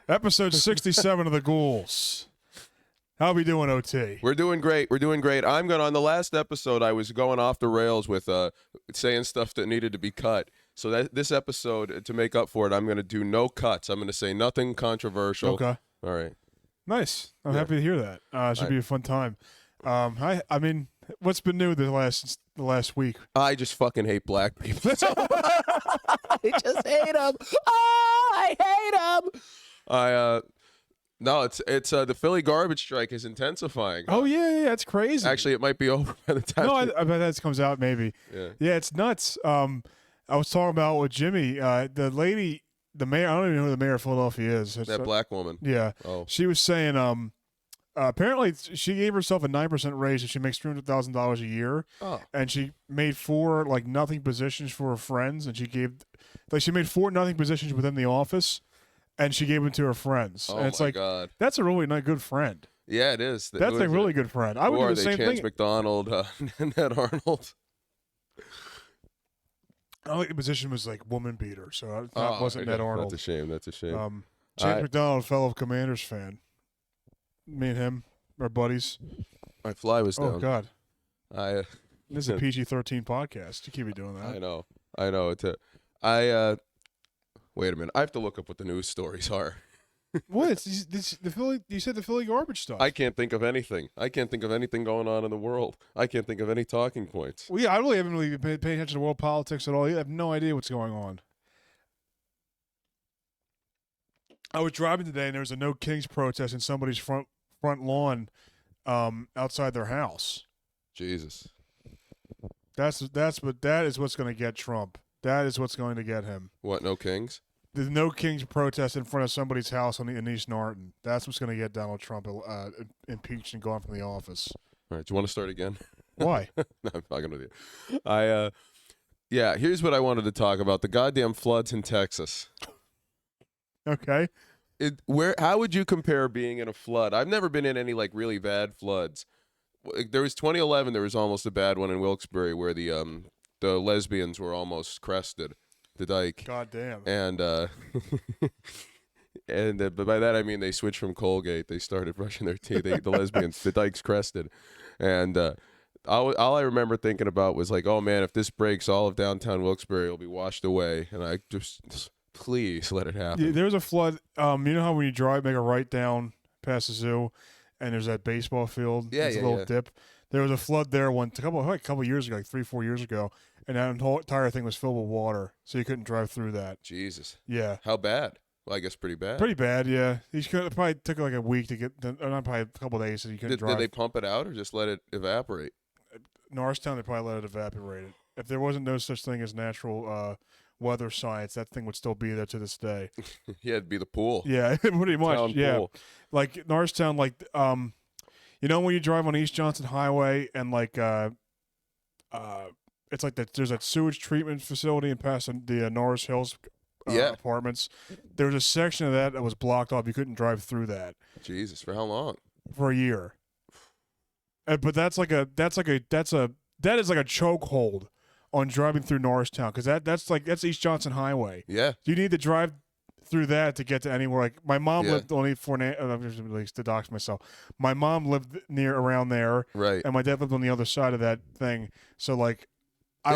Episode 67 of the Ghouls. How we doing, OT? We're doing great. On the last episode, I was going off the rails with saying stuff that needed to be cut. So this episode, to make up for it, I'm going to do no cuts. I'm going to say nothing controversial. Okay. All right. Nice. I'm happy to hear that. It should be a fun time. I mean, what's been new the last week? I just fucking hate black people. I just hate them. Oh, I hate them. No, it's the Philly garbage strike is intensifying. Oh yeah, that's crazy. Actually, it might be over by the time. No, I bet that comes out maybe. Yeah, it's nuts. I was talking about with Jimmy, the lady, the mayor. I don't even know who the mayor of Philadelphia is. That black woman. Yeah. Oh. She was saying, apparently she gave herself a 9% raise and she makes $300,000 a year. Oh. And she made 4 nothing positions for her friends, and she made 4 nothing positions within the office. And she gave them to her friends. Oh, and it's my God. That's a really not good friend. Yeah, it is. That's a really good friend. I would do the same Chance thing. McDonald, Ned Arnold. I think the position was woman beater, so that wasn't Ned Arnold. That's a shame. Chance McDonald, fellow Commanders fan. Me and him are buddies. My fly was down. Oh, God. This is a PG-13 podcast. You can't be doing that. I know. Wait a minute. I have to look up what the news stories are. What? The Philly? You said the Philly garbage stuff. I can't think of anything. I can't think of anything going on in the world. I can't think of any talking points. Well, yeah, I really haven't been paying attention to world politics at all. I have no idea what's going on. I was driving today, and there was a No Kings protest in somebody's front lawn, outside their house. Jesus. That is what's going to get Trump. That is what's going to get him. What? No Kings? The No Kings protest in front of somebody's house in East Norton. That's what's going to get Donald Trump impeached and gone from the office. All right. Do you want to start again? Why? No, I'm fucking with you. Yeah. Here's what I wanted to talk about: the goddamn floods in Texas. Okay. How would you compare being in a flood? I've never been in any really bad floods. There was 2011. There was almost a bad one in Wilkes-Barre where the lesbians were almost crested the dike. God damn. And but by that I mean they switched from Colgate. They started brushing their teeth. The lesbians, the dike's crested, and all I remember thinking about was oh man, if this breaks, all of downtown Wilkes-Barre will be washed away. And I just please let it happen. Yeah, there was a flood. You know how when you make a right down past the zoo, and there's that baseball field. Yeah, a little dip. There was a flood there a couple years ago, 3-4 years ago, and that entire thing was filled with water, so you couldn't drive through that. Jesus. Yeah. How bad? Well, I guess pretty bad. Pretty bad, yeah. It probably took a week to get, or not probably a couple of days, so you couldn't drive. Did they pump it out or just let it evaporate? Norristown, they probably let it evaporate. If there wasn't no such thing as natural weather science, that thing would still be there to this day. Yeah, it'd be the pool. Yeah, pretty much. Town yeah, pool. Norristown, you know when you drive on East Johnson Highway and it's there's that sewage treatment facility in past the Norris Hills apartments. There was a section of that was blocked off. You couldn't drive through that. Jesus, for how long? For a year. But that is like a chokehold on driving through Norristown, because that's East Johnson Highway. Yeah. You need to drive through that to get to anywhere. My mom lived only to dox myself. My mom lived around there, right? And my dad lived on the other side of that thing. So it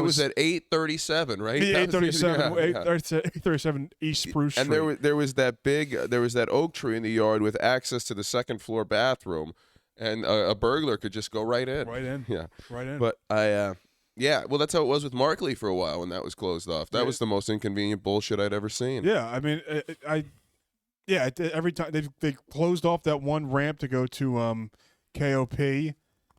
was at 837, right? Yeah, 837 East Spruce Street. And there was that oak tree in the yard with access to the second floor bathroom, and a burglar could just go right in. Right in. Yeah. Right in. But yeah, well, that's how it was with Markley for a while when that was closed off. That was the most inconvenient bullshit I'd ever seen. Yeah, I mean, every time they closed off that one ramp to go to KOP.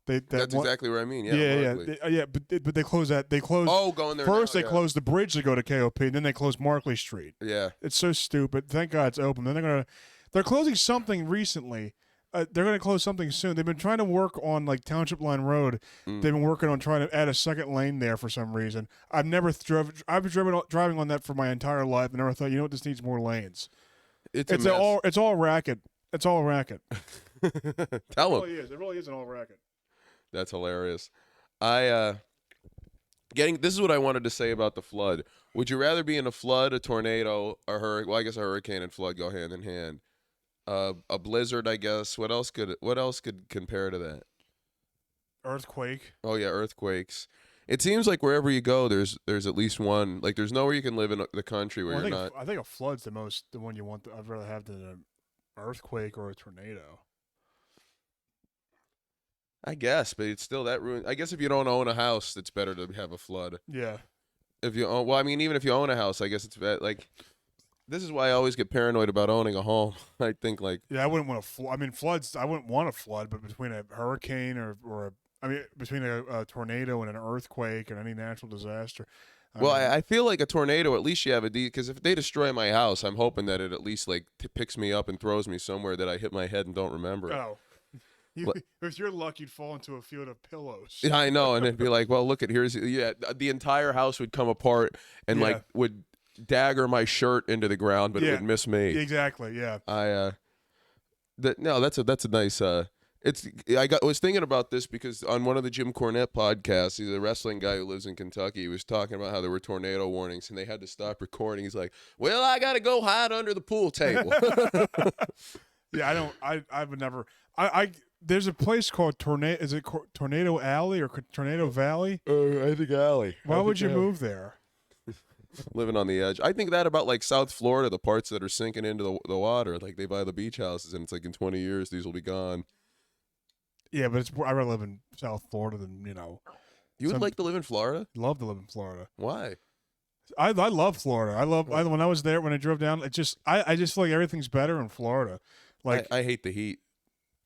That's exactly what I mean. Yeah, but they closed that. They closed. Oh, going there first. They closed the bridge to go to KOP, and then they closed Markley Street. Yeah, it's so stupid. Thank God it's open. Then they're closing something recently. They're going to close something soon. They've been trying to work on Township Line Road. They've been working on trying to add a second lane there for some reason. I've been driving on that for my entire life and never thought, this needs more lanes. It's all racket. It's all racket. Tell them. It really is an all racket. That's hilarious. This is what I wanted to say about the flood. Would you rather be in a flood, a tornado, a hurricane? Well, I guess a hurricane and flood go hand in hand. A blizzard, I guess. What else could compare to that? Earthquake. Oh yeah, earthquakes. It seems like wherever you go, there's at least one. Like there's nowhere you can live in the country where Well, you're not. I think a flood's the one you want. I'd rather have than an earthquake or a tornado. I guess, but it's still that ruin. I guess if you don't own a house, it's better to have a flood. Yeah. If you own, well, I mean, even if you own a house, I guess it's bad. Like, this is why I always get paranoid about owning a home. I think like, Yeah, I wouldn't want a flood. I mean, floods. I wouldn't want a flood, but between a hurricane between a tornado and an earthquake and any natural disaster. I feel like a tornado. At least you have because if they destroy my house, I'm hoping that it at least like picks me up and throws me somewhere that I hit my head and don't remember. Oh. If you're lucky, you'd fall into a field of pillows. Yeah, I know, and it'd be like, well, look at the entire house would come apart and like would dagger my shirt into the ground, but it would miss me. Exactly. Yeah. That's a nice. I was thinking about this because on one of the Jim Cornette podcasts, he's a wrestling guy who lives in Kentucky. He was talking about how there were tornado warnings and they had to stop recording. He's like, "Well, I got to go hide under the pool table." Yeah, I would never. There's a place called Tornado. Is it Tornado Alley or Tornado Valley? I think Alley. Why would you move there? Living on the edge. I think that about like South Florida, the parts that are sinking into the water. Like they buy the beach houses, and it's like in 20 years these will be gone. Yeah, but I'd rather live in South Florida than You would like to live in Florida? Love to live in Florida. Why? I love Florida. When I was there, when I drove down, I just feel like everything's better in Florida. Like I hate the heat.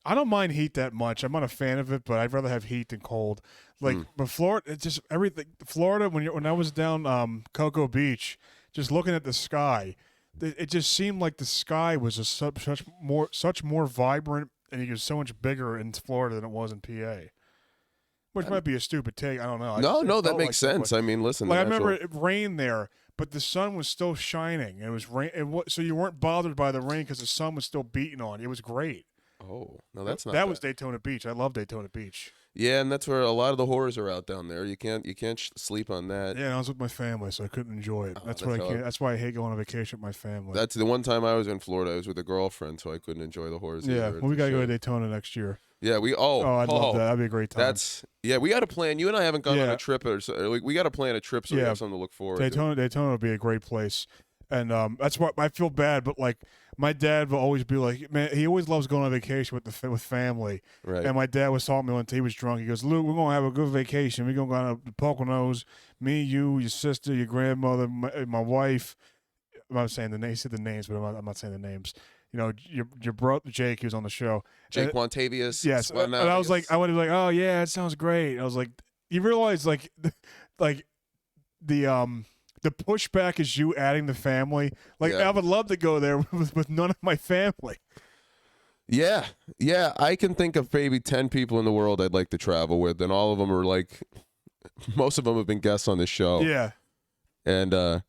I don't mind heat that much. I'm not a fan of it, but I'd rather have heat than cold. Like, but Florida, it's just everything. Florida, when I was down Cocoa Beach, just looking at the sky, it just seemed like the sky was such more vibrant, and it was so much bigger in Florida than it was in PA. Which might be a stupid take. I don't know. No, that makes sense. I mean, listen. Like I remember it rained there, but the sun was still shining. It was rain, so you weren't bothered by the rain because the sun was still beating on. It was great. Oh, no, that's not. That was Daytona Beach. I love Daytona Beach. Yeah, and that's where a lot of the horrors are out down there. You can't sleep on that. Yeah, I was with my family, so I couldn't enjoy it. That's why I hate going on vacation with my family. That's the one time I was in Florida. I was with a girlfriend, so I couldn't enjoy the horrors. Yeah, well, we gotta go to Daytona next year. Yeah, I'd love that. That'd be a great time. We got to plan. You and I haven't gone on a trip, or so, we got to plan a trip so we have something to look forward to. Daytona would be a great place, and that's what I feel bad. But like, my dad will always be like, man, he always loves going on vacation with family. Right. And my dad was talking to me when he was drunk. He goes, Luke, we're gonna have a good vacation. We're gonna go to the Poconos. Me, you, your sister, your grandmother, my wife. I'm not saying the names. He said the names, but I'm not saying the names. You know, your brother Jake, he was on the show. Jake Montavious. Yes, and I was like, oh yeah, it sounds great. I was like, you realize like the pushback is you adding the family. Like I would love to go there with none of my family. Yeah, I can think of maybe 10 people in the world I'd like to travel with, and all of them are like, most of them have been guests on this show. Yeah, and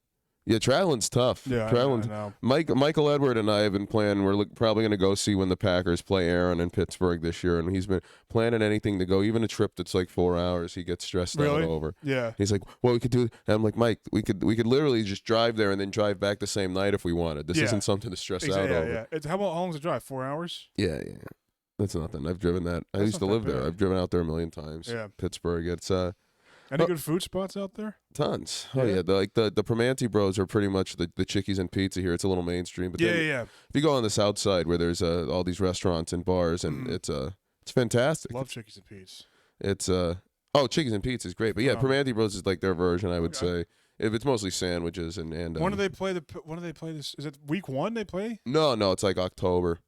traveling's tough. Yeah, traveling. I know. Michael Edward and I have been planning. We're probably going to go see when the Packers play Aaron in Pittsburgh this year, and he's been planning anything to go, even a trip that's like 4 hours. He gets stressed out over. Yeah. He's like, well, we could do. And I'm like, Mike, we could literally just drive there and then drive back the same night if we wanted. This isn't something to stress out over. Yeah. How long is the drive? 4 hours? Yeah. That's nothing. I've driven that. I used to live there. I've driven out there a million times. Yeah. Pittsburgh. It's Any good food spots out there? Tons. Oh yeah, the Primanti Bros are pretty much the Chickies and Pizza here. It's a little mainstream, but if you go on the south side where there's all these restaurants and bars, and it's fantastic. Love Chickies and Pizza. It's Chickies and Pizza is great, but Primanti Bros is like their version, I would say. If it's mostly sandwiches and when do they play this? Is it week 1 they play? No, it's like October.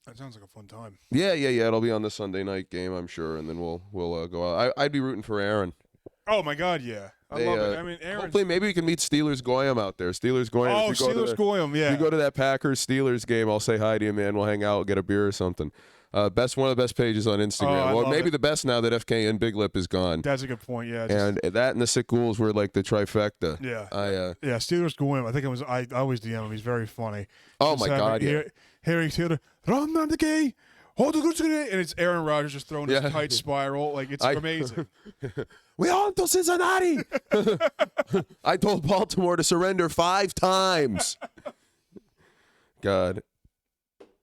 That sounds like a fun time. Yeah. It'll be on the Sunday night game, I'm sure, and then we'll go out. I'd be rooting for Aaron. Oh my God, yeah, I love it. I mean, Aaron. Hopefully, maybe we can meet Steelers Goyam out there. Steelers Goyam. Oh, Steelers Goyam, yeah. If you go to that Packers Steelers game, I'll say hi to you, man. We'll hang out, get a beer or something. One of the best pages on Instagram. Well, maybe the best now that FK and Big Lip is gone. That's a good point. Yeah. And that and the Sick Ghouls were like the trifecta. Yeah. Steelers Goyam. I think I always DM him. He's very funny. Oh my God. Hearing Taylor, run on the gay. hold the goose, and it's Aaron Rodgers just throwing his tight spiral. Like, it's amazing. We on to Cincinnati. I told Baltimore to surrender 5 times. God.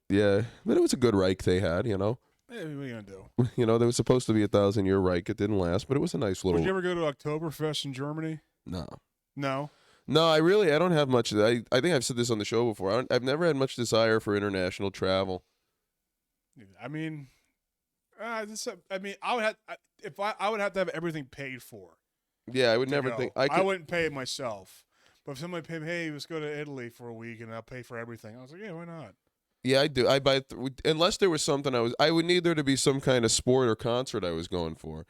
Yeah, but it was a good Reich they had, you know. Hey, what are you going to do? You know, there was supposed to be a 1,000-year Reich. It didn't last, but it was a nice little... Would you ever go to Oktoberfest in Germany? No. No? No, I don't have much... I think I've said this on the show before. I've never had much desire for international travel. I mean... I would have I would have to have everything paid for. Yeah, I would never think I wouldn't pay it myself. But if somebody paid me, hey, let's go to Italy for a week and I'll pay for everything. I was like, yeah, why not? Yeah, I do. I buy unless there was something I would need there to be some kind of sport or concert I was going for.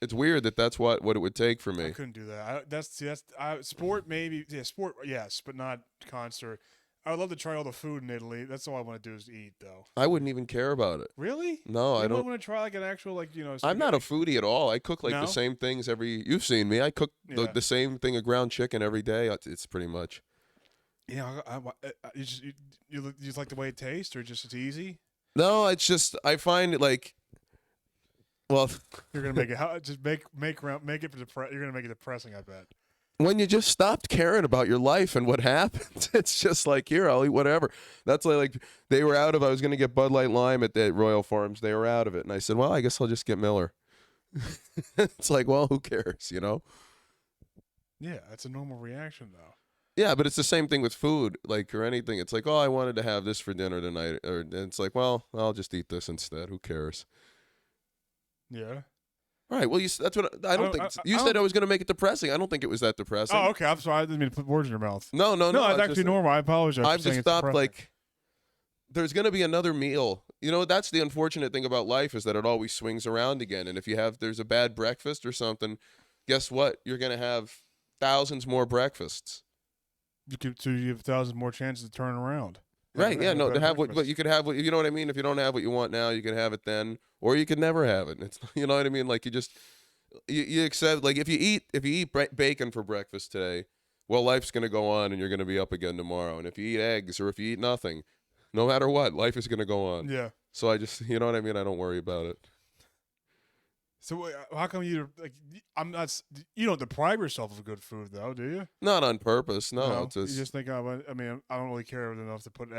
It's weird that's what it would take for me. I couldn't do that. That's sport maybe. Yeah, sport yes, but not concert. I would love to try all the food in Italy. That's all I want to do is eat, though. I wouldn't even care about it. Really? No, I don't. Want to try like an actual spaghetti? I'm not a foodie at all. I cook the same things every. You've seen me. I cook the same thing of ground chicken every day. It's pretty much. Yeah, you just like the way it tastes, or just it's easy? No, it's just I find it like. Well, you're gonna make it. Just make it. You're gonna make it depressing. I bet. When you just stopped caring about your life and what happens, it's just like, here, I'll eat whatever. That's like they were out of, I was going to get Bud Light Lime at the Royal Farms. They were out of it. And I said, well, I guess I'll just get Miller. It's like, well, who cares, you know? Yeah, that's a normal reaction, though. Yeah, but it's the same thing with food, like, or anything. It's like, oh, I wanted to have this for dinner tonight. And it's like, well, I'll just eat this instead. Who cares? Yeah. All right. Well, that's what I don't think. You said I was going to make it depressing. I don't think it was that depressing. Oh, okay. I'm sorry. I didn't mean to put words in your mouth. No. It's actually normal. I apologize. I've just stopped. Like, there's going to be another meal. You know, that's the unfortunate thing about life is that it always swings around again. And if there's a bad breakfast or something, guess what? You're going to have thousands more breakfasts. So you have thousands more chances to turn around. Right, yeah, no, to have what you could have, what you know what I mean. If you don't have what you want now, you can have it then, or you could never have it. It's you know what I mean. Like you accept. Like if you eat bacon for breakfast today, well, life's gonna go on, and you're gonna be up again tomorrow. And if you eat eggs or if you eat nothing, no matter what, life is gonna go on. Yeah. So I just, you know what I mean. I don't worry about it. So how come you you don't deprive yourself of good food though, do you? Not on purpose. No, it's just, you just think, I mean, I don't really care enough to put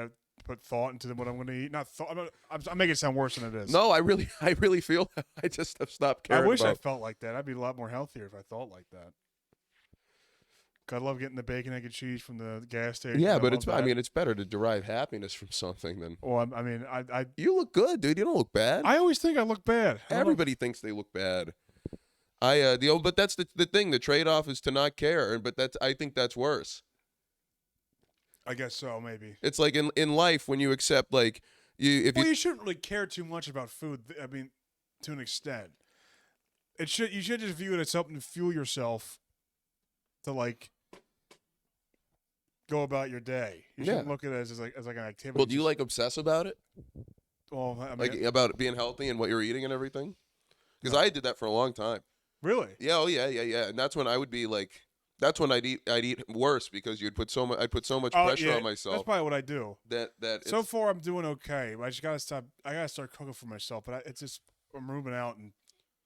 thought into what I'm going to eat. Not thought. I'm making it sound worse than it is. No, I really feel I just have stopped caring. I wish I felt like that. I'd be a lot more healthier if I thought like that. I love getting the bacon, egg, and cheese from the gas station. Yeah, but it's better to derive happiness from something than. Well, I mean, You look good, dude. You don't look bad. I always think I look bad. Everybody thinks they look bad. But that's the thing. The trade-off is to not care, but I think that's worse. I guess so, maybe. It's like in life when you accept like you shouldn't really care too much about food. I mean, to an extent, you should just view it as something to fuel yourself to like go about your day. You shouldn't look at it as like an activity. Well, do you like obsess about it? Well, I mean, like about being healthy and what you're eating and everything? Because I did that for a long time. Really? Yeah. Oh yeah. And that's when I would be like. That's when I'd eat worse because I'd put so much pressure on myself. That's probably what I do. That so far I'm doing okay. I just gotta stop. I gotta start cooking for myself. But I'm moving out in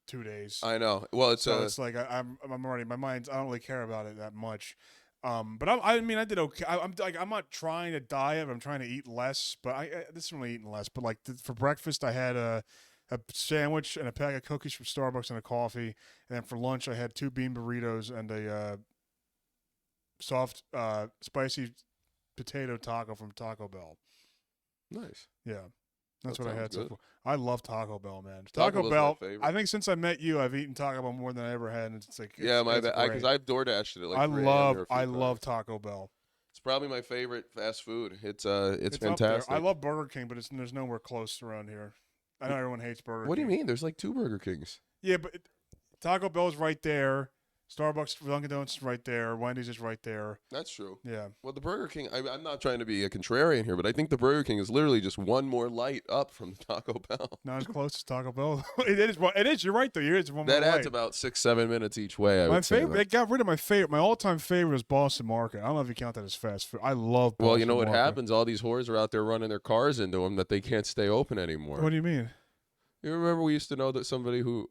2 days. I know. Well, it's like I'm already. My mind's. I don't really care about it that much. But I did okay. I'm not trying to diet. I'm trying to eat less. But this isn't really eating less. But like for breakfast, I had a sandwich and a pack of cookies from Starbucks and a coffee. And then for lunch, I had 2 bean burritos and a soft, spicy potato taco from Taco Bell. Nice. Yeah. That's what I had good. so far. I love Taco Bell, man. Taco Bell. my favorite. I think since I met you, I've eaten Taco Bell more than I ever had. And it's like because I've DoorDashed it. Like I love Taco Bell. It's probably my favorite fast food. It's fantastic. I love Burger King, but there's nowhere close around here. I know everyone hates Burger King. What do you mean? There's like 2 Burger Kings. Yeah, but Taco Bell's right there. Starbucks, Dunkin' Donuts is right there. Wendy's is right there. That's true. Yeah. Well, the Burger King, I'm not trying to be a contrarian here, but I think the Burger King is literally just one more light up from the Taco Bell. Not as close as Taco Bell. It is. It is. You're right though. It is one That more adds light. about 6-7 minutes each way. I My would say favorite. It got rid of my favorite. My all-time favorite is Boston Market. I don't know if you count that as fast food. I love. Boston Well, you know what Market. happens? All these whores are out there running their cars into them that they can't stay open anymore. What do you mean? You remember we used to know that somebody who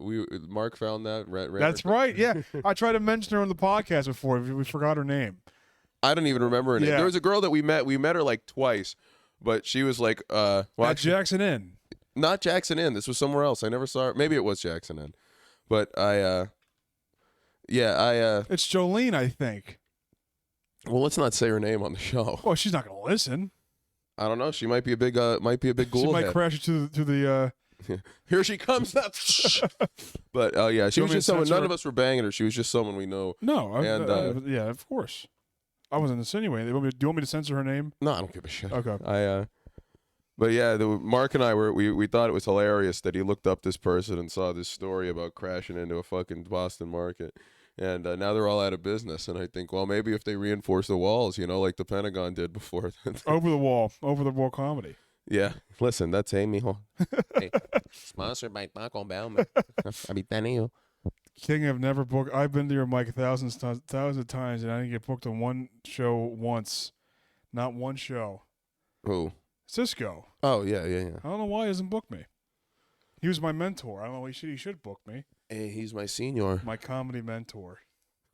Mark found that? That's right. Yeah, I tried to mention her on the podcast before. We forgot her name. I don't even remember her name. Yeah. There was a girl that we met. We met her like twice, but she was like, well, At actually, Jackson Inn. not Jackson Inn. This was somewhere else. I never saw her. Maybe it was Jackson Inn, but It's Jolene, I think. well, let's not say her name on the show. Well, she's not gonna listen. I don't know. She might be a big ghoul She might head. crash into the. Here she comes. But yeah, she You was want me just to someone. censor None her? of us were banging her. She was just someone we know. No, And, yeah, of course. I wasn't insinuating. Do you want me to censor her name? No, I don't give a shit. Okay. But yeah, Mark and I we thought it was hilarious that he looked up this person and saw this story about crashing into a fucking Boston Market, and now they're all out of business. And I think, well, maybe if they reinforce the walls, like the Pentagon did before. Over the wall comedy. Yeah, listen, that's Amy. Hey, sponsored by Taco Bell. King, I've never booked. I've been to your mic thousands of times, and I didn't get booked on one show once. Not one show. Who? Cisco. Oh yeah. I don't know why he doesn't book me. He was my mentor. I don't know. He should book me. Hey, he's my senior. My comedy mentor.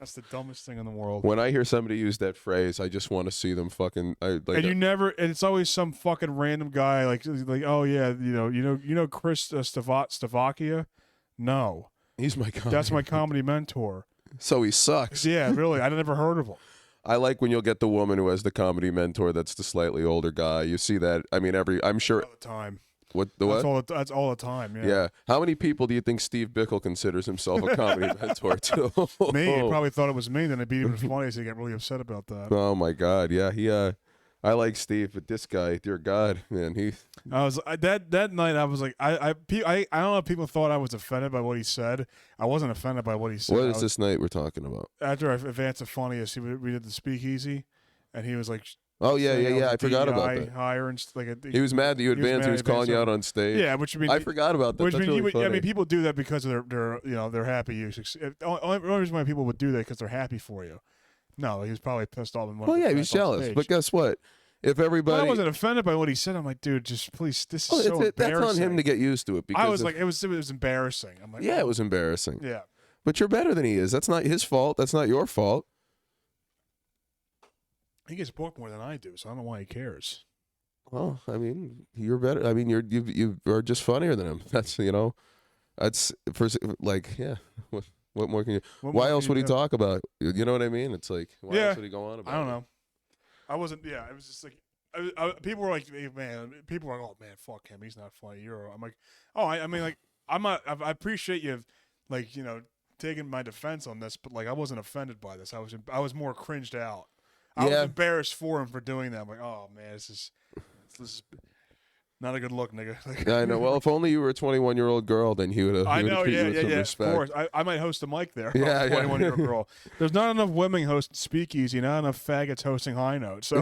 That's the dumbest thing in the world. When I hear somebody use that phrase, I just want to see them fucking. And it's always some fucking random guy like oh yeah, you know Chris Stavakia? No, he's my comedy. that's my comedy mentor. So he sucks. Yeah, really, I never heard of him. I like when you'll get the woman who has the comedy mentor that's the slightly older guy. You see that. I mean, I'm sure. All the time. What the what? That's all the time. Yeah. Yeah. How many people do you think Steve Bickle considers himself a comedy mentor to? Me, he probably thought it was me. Then I beat him in funny, so he got really upset about that. Oh my God. Yeah. He. I like Steve, but this guy, dear God, man, that night. I was like, I don't know if people thought I was offended by what he said. I wasn't offended by what he said. What is this night we're talking about? After I advanced the funniest, we did the speakeasy, and he was like, Oh yeah. I the forgot about DEI that. hire and He was mad that you advanced. He was calling you out on stage. Yeah, which I mean, I forgot about that. Which That's really funny. I mean, people do that because of they're happy you. Only reason why people would do that because they're happy for you. No, he was probably pissed off. Well, yeah, he was jealous. But guess what? If everybody, I wasn't offended by what he said. I'm like, dude, just please. This is so embarrassing. That's on him to get used to it. Because I was like, it was embarrassing. I'm like, yeah, it was embarrassing. Yeah, but you're better than he is. That's not his fault. That's not your fault. he gets booked more than I do, so I don't know why he cares. Well, I mean, you're better. I mean, you are just funnier than him. That's that's for like yeah. What more can you? Why else would he talk about? You know what I mean? It's like why else would he go on about? I don't know. I wasn't. Yeah, it was just like people were like, hey, man. People were like, oh man, fuck him. He's not funny. I'm like, oh, I mean, like, I'm not. I appreciate you, like, taking my defense on this, but like, I wasn't offended by this. I was more cringed out. I was embarrassed for him for doing that. I'm like, oh man, this is not a good look, nigga. Yeah, I know. Well, if only you were a 21-year-old girl, then he would have. I know. Yeah. Respect. Of course, I might host a mic there. Yeah, 21-year-old girl. There's not enough women hosting Speakeasy, not enough faggots hosting High Note. So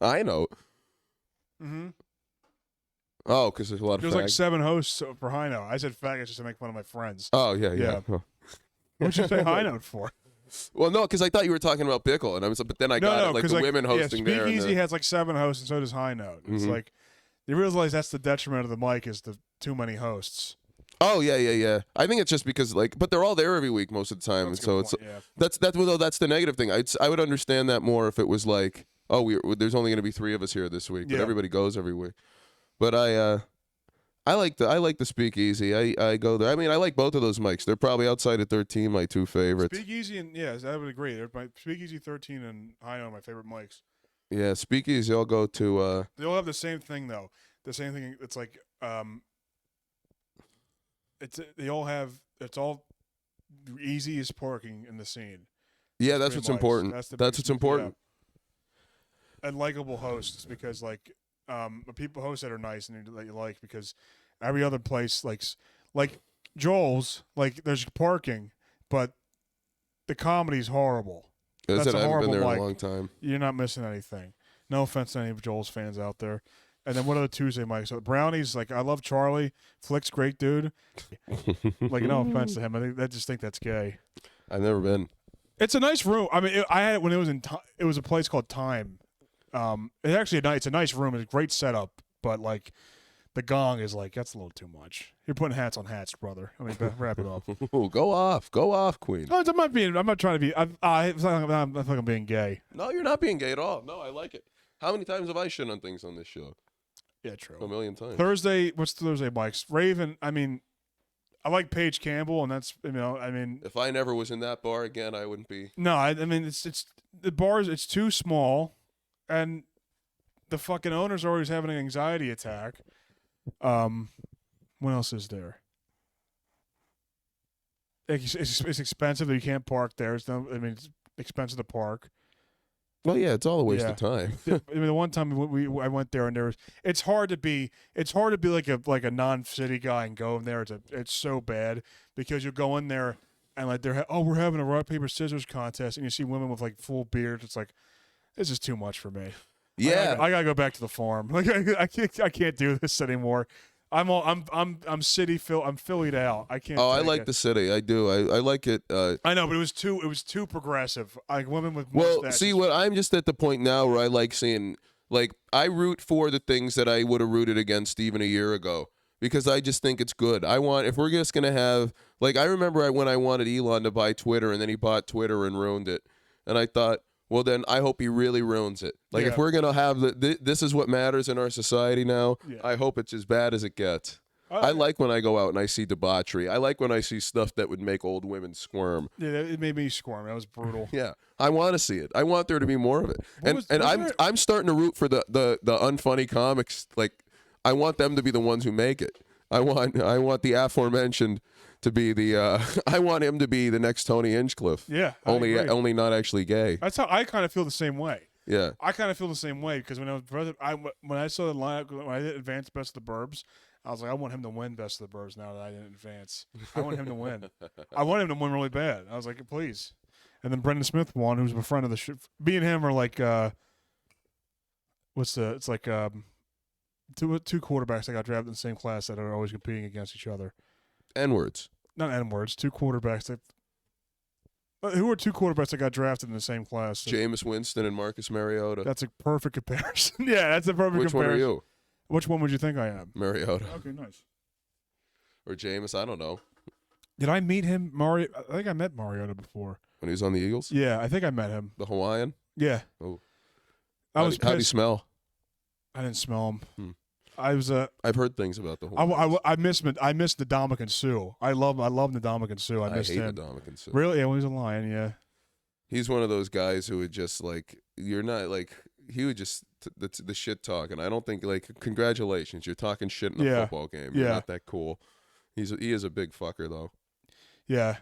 I know. Mm-hmm. Oh, because there's a lot of. There's like 7 hosts for High Note. I said faggots just to make fun of my friends. Oh yeah. What'd you say High Note for? Well, no, because I thought you were talking about Bickle, and I was, but then I got it, like the women hosting there. Speakeasy has like 7 hosts, and so does High Note. It's like you realize that's the detriment of the mic is the too many hosts. Oh yeah. I think it's just because but they're all there every week most of the time, and so it's that's the negative thing. I would understand that more if it was like, oh, there's only going to be 3 of us here this week, but everybody goes every week. But I like the Speakeasy. I go there. I mean, I like both of those mics. They're probably outside of 13 my 2 favorites. Speakeasy and I would agree. My Speakeasy 13 and High Note are my favorite mics. Yeah, Speakeasy. I'll go to. They all have the same thing though. The same thing. It's like it's all easiest parking in the scene. Yeah, that's what's important. That's what's important. Yeah. And likable hosts because like. People hosts that are nice and that you like because every other place like Joel's, like there's parking, but the comedy's horrible. I That's said a I haven't been horrible there in mic. a long time. You're not missing anything. No offense to any of Joel's fans out there. And then what other Tuesday mics? So Brownies, like I love Charlie. Flick's great dude. Like no offense to him, I just think that's gay. I've never been. It's a nice room. I mean, I had it when it was it was a place called Time. It's actually it's a nice room. It's a great setup, but like the gong is like that's a little too much. You're putting hats on hats, brother. I mean, wrap it up. Ooh, go off, Queen. No, I'm not trying to be. I feel like I'm being gay. No, you're not being gay at all. No, I like it. How many times have I shit on things on this show? Yeah, true. A million times. Thursday, what's Thursday, Mike's? Raven. I mean, I like Paige Campbell, and that's I mean. If I never was in that bar again, I wouldn't be. No, I mean it's the bars. It's too small, and the fucking owner's always having an anxiety attack. What else is there? It's expensive. You can't park there. It's it's expensive to park. Well, yeah, it's all a waste of time. I mean, the one time I went there and it's hard to be like a non-city guy and go in there. It's so bad because you go in there and like we're having a rock paper scissors contest and you see women with like full beards. It's like this is too much for me. Yeah, I gotta go back to the farm. Like I can't do this anymore. I'm Phillied out. I can't. Oh, I take like it. the city. I do. I like it. I know, but it was too progressive. Like women with Well, mustaches. see, what I'm just at the point now where I like seeing, like, I root for the things that I would have rooted against even a year ago because I just think it's good. If we're just gonna have, like, I remember when I wanted Elon to buy Twitter and then he bought Twitter and ruined it, and I thought, well, then I hope he really ruins it. Like, if we're gonna have this is what matters in our society now. Yeah. I hope it's as bad as it gets. I like when I go out and I see debauchery. I like when I see stuff that would make old women squirm. Yeah, it made me squirm. That was brutal. Yeah, I want to see it. I want there to be more of it. I'm starting to root for the unfunny comics. Like, I want them to be the ones who make it. I want the aforementioned to be the. I want him to be the next Tony Hinchcliffe. Yeah, only not actually gay. That's how I kind of feel the same way. Yeah, I kind of feel the same way because when I was president, when I saw the lineup when I did advance Best of the Burbs, I was like, I want him to win Best of the Burbs now that I didn't advance. I want him to win. I want him to win really bad. I was like, please. And then Brendan Smith won, who's a friend of the show. Me and him are like, it's like two quarterbacks that got drafted in the same class that are always competing against each other. N-words. Not N-words. Two quarterbacks that. Who are two quarterbacks that got drafted in the same class? Jameis Winston and Marcus Mariota. That's a perfect comparison. Yeah, that's a perfect Which comparison. one are you? Which one would you think I am? Mariota. Okay, nice. Or Jameis, I don't know. Did I meet him, Mario? I think I met Mariota before. When he was on the Eagles? Yeah, I think I met him. The Hawaiian? Yeah. Oh. How'd he smell? I didn't smell him. I was I've heard things about the Hawaiian. I missed the Dominican Sue. I love the Dominican Sue. I missed hate him. the Dominican Sue. Really? Yeah, when he was a Lion, yeah. He's one of those guys who would just like he would just the shit talk, and I don't think like congratulations, you're talking shit in a football game. You're not that cool. He is a big fucker though. Yeah.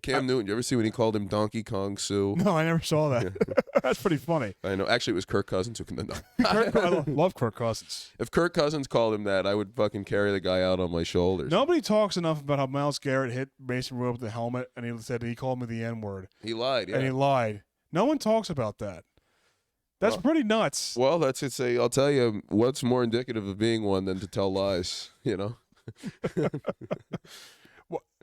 Cam Newton. You ever see when he called him Donkey Kong Sue? No, I never saw that. That's pretty funny. I know. Actually, it was Kirk Cousins who can. I love Kirk Cousins. If Kirk Cousins called him that, I would fucking carry the guy out on my shoulders. Nobody talks enough about how Myles Garrett hit Mason Rudolph with the helmet, and he said he called me the N-word. He lied. Yeah. And he lied. No one talks about that. That's pretty nuts. Well, that's it. I'll tell you what's more indicative of being one than to tell lies. You know.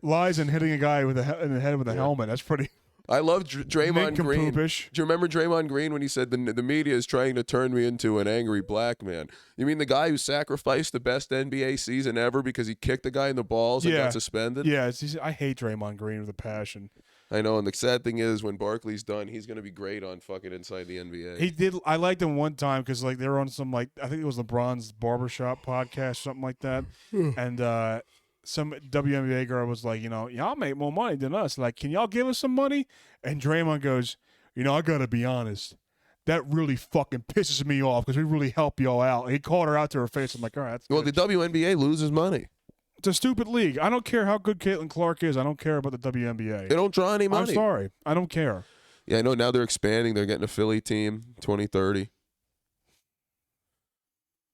Lies and hitting a guy in the head with a helmet. That's pretty. I love Draymond Green. Do you remember Draymond Green when he said the media is trying to turn me into an angry black man? You mean the guy who sacrificed the best NBA season ever because he kicked the guy in the balls and got suspended? Yeah, I hate Draymond Green with a passion. I know, and the sad thing is when Barkley's done, he's going to be great on fucking Inside the NBA. He did. I liked him one time because like they were on some I think it was LeBron's barbershop podcast, something like that, and some WNBA girl was like, y'all make more money than us. Like, can y'all give us some money? And Draymond goes, I gotta be honest, that really fucking pisses me off because we really help y'all out. And he called her out to her face. I'm like, all right. That's well, good. the WNBA loses money. It's a stupid league. I don't care how good Caitlin Clark is. I don't care about the WNBA. They don't draw any money. I'm sorry. I don't care. Yeah, I know. Now they're expanding. They're getting a Philly team, 2030.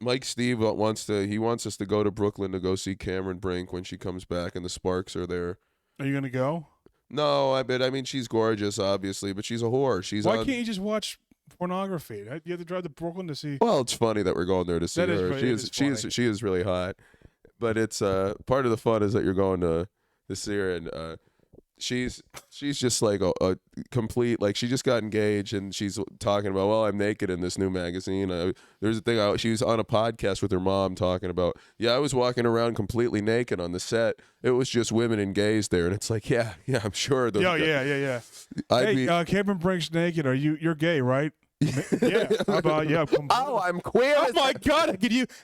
Mike Steve wants us to go to Brooklyn to go see Cameron Brink when she comes back, and the Sparks are there. Are you gonna go? No, I mean, she's gorgeous, obviously, but she's a whore. Why can't you just watch pornography? You have to drive to Brooklyn to see. Well, it's funny that we're going there to see That is her. funny. She is really hot. But it's part of the fun is that you're going to see her, and she's just like a complete, like, she just got engaged, and she's talking about, well, I'm naked in this new magazine. There's a thing, she was on a podcast with her mom talking about, yeah, I was walking around completely naked on the set. It was just women and gays there, and it's like, yeah, I'm sure. Yeah. Hey, Cameron Brink's naked. You're gay, right? Yeah. How about Oh, I'm queer. Oh my God!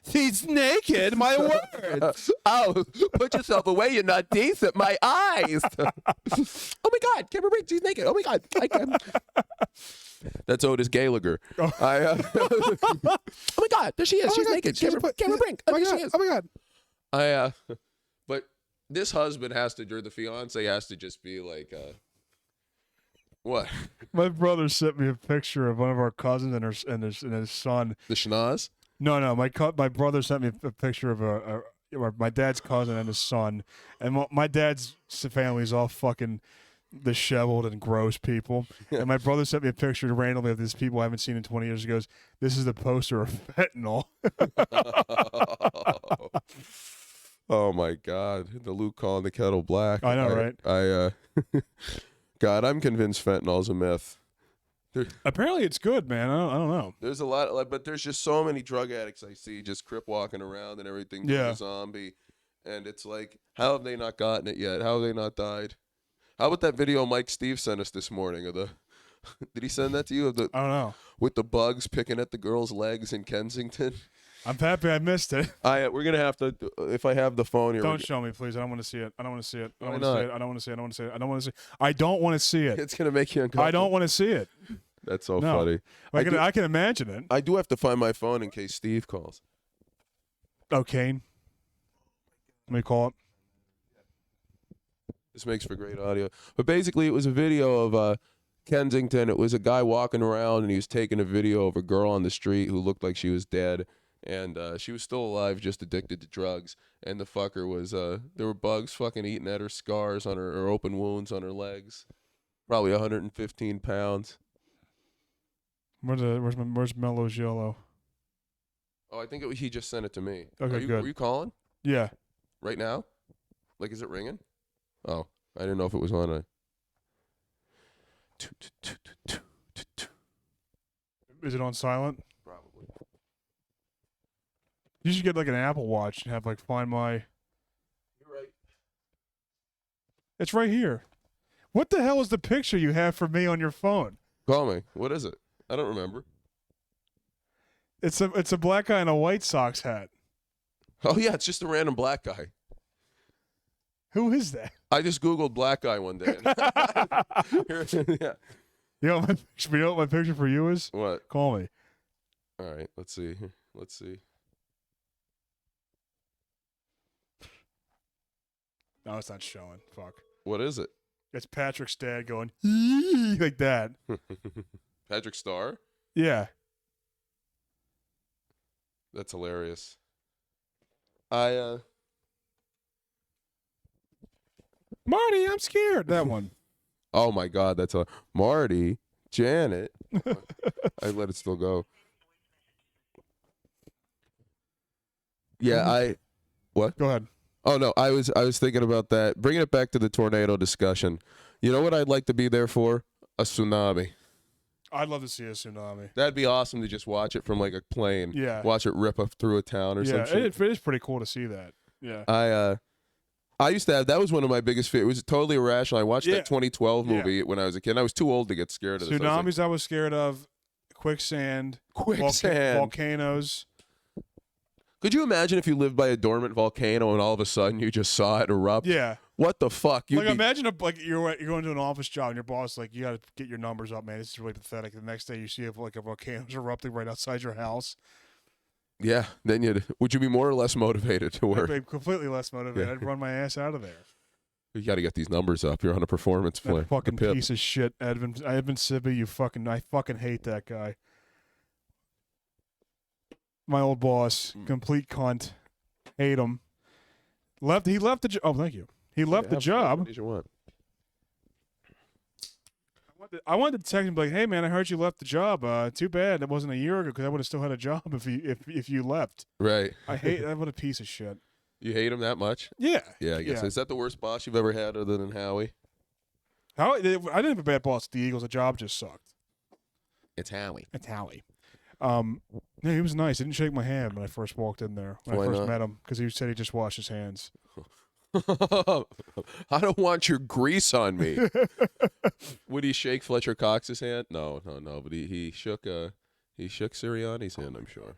He's naked. My word. Oh, put yourself away. You're not decent. My eyes. Oh my God, Cameron Brink, she's naked. Oh my God. That's Otis Gallagher. Oh. Oh my God, there she is. She's naked. Cameron Brink. Oh my God. Oh my God. But this husband has to, or the fiance has to just be like, what? My brother sent me a picture of one of our cousins and his son. The schnoz? No. My brother sent me a picture of my dad's cousin and his son, and my dad's family is all fucking disheveled and gross people. And my brother sent me a picture randomly of these people I haven't seen in 20 years. He goes, "This is the poster of fentanyl." Oh my God, the Luke calling the kettle black. I know, right? God, I'm convinced fentanyl's a myth. Apparently, it's good, man. I don't know. There's a lot, but there's just so many drug addicts I see just crip walking around and everything, doing a zombie, and it's like, how have they not gotten it yet? How have they not died? How about that video Mike Steve sent us this morning of the? Did he send that to you? I don't know. With the bugs picking at the girl's legs in Kensington. I'm happy I missed it. We're gonna have to, if I have the phone here. Don't show me, please. I don't want to see it. I don't want to see it. I Why don't not? want to see it. I don't want to see it. I don't want to see it. I don't want to see it. It's gonna make you uncomfortable. I don't want to see it. That's so No. funny. I can imagine it. I do have to find my phone in case Steve calls. Oh, Kane. Let me call it. This makes for great audio. But basically, it was a video of Kensington. It was a guy walking around, and he was taking a video of a girl on the street who looked like she was dead. And she was still alive, just addicted to drugs. And the fucker was, there were bugs fucking eating at her scars on her open wounds on her legs. Probably 115 pounds. Where's Mello's Yellow? Oh, I think he just sent it to me. Okay, good. Were you calling Yeah. right now? Like, is it ringing? Oh, I didn't know if it was on a. Is it on silent? Probably. You should get like an Apple Watch and have like Find My. You're right. It's right here. What the hell is the picture you have for me on your phone? Call me. What is it? I don't remember. It's a black guy in a White Sox hat. Oh yeah, it's just a random black guy. Who is that? I just Googled black guy one day. Yeah. You know what my picture for you is? What? Call me. All right, let's see. Let's see. No, it's not showing. Fuck. What is it? It's Patrick's dad going like that. Patrick Starr? Yeah. That's hilarious. Marty, I'm scared. That one. Oh my God, that's a Marty, Janet. I let it still go. Yeah, what? Go ahead. Oh no, I was thinking about that. Bringing it back to the tornado discussion. You know what I'd like to be there for? A tsunami. I'd love to see a tsunami. That'd be awesome to just watch it from like a plane. Yeah. Watch it rip up through a town or something. Yeah, it is pretty cool to see that. Yeah. I used to have, that was one of my biggest fears. It was totally irrational. I watched that 2012 movie when I was a kid. And I was too old to get scared of this. Tsunamis I was scared of. Quicksand. Volcanoes. Could you imagine if you lived by a dormant volcano and all of a sudden you just saw it erupt? Yeah. What the fuck? Imagine you're going to an office job and your boss is like, you got to get your numbers up, man. This is really pathetic. The next day you see a volcano's erupting right outside your house. Yeah. Then would you be more or less motivated to work? I'd be completely less motivated. I'd run my ass out of there. You got to get these numbers up. You're on a performance plan. That fucking piece of shit, Edvin Sibby. I fucking hate that guy. My old boss, complete cunt. Hate him. He left the job. Oh, thank you. He left the Have job. what you want. I wanted to text him and be like, "Hey man, I heard you left the job. Too bad that wasn't a year ago because I would have still had a job if you left." Right. I hate that. What a piece of shit. You hate him that much? Yeah. Yeah, I guess. Yeah. Is that the worst boss you've ever had other than Howie? I didn't have a bad boss at the Eagles. The job just sucked. It's Howie. It's Howie. Yeah, he was nice. He didn't shake my hand when I first walked in there. When Why I first not? met him because he said he just washed his hands. I don't want your grease on me. Would he shake Fletcher Cox's hand? No. But he shook Sirianni's hand, I'm sure.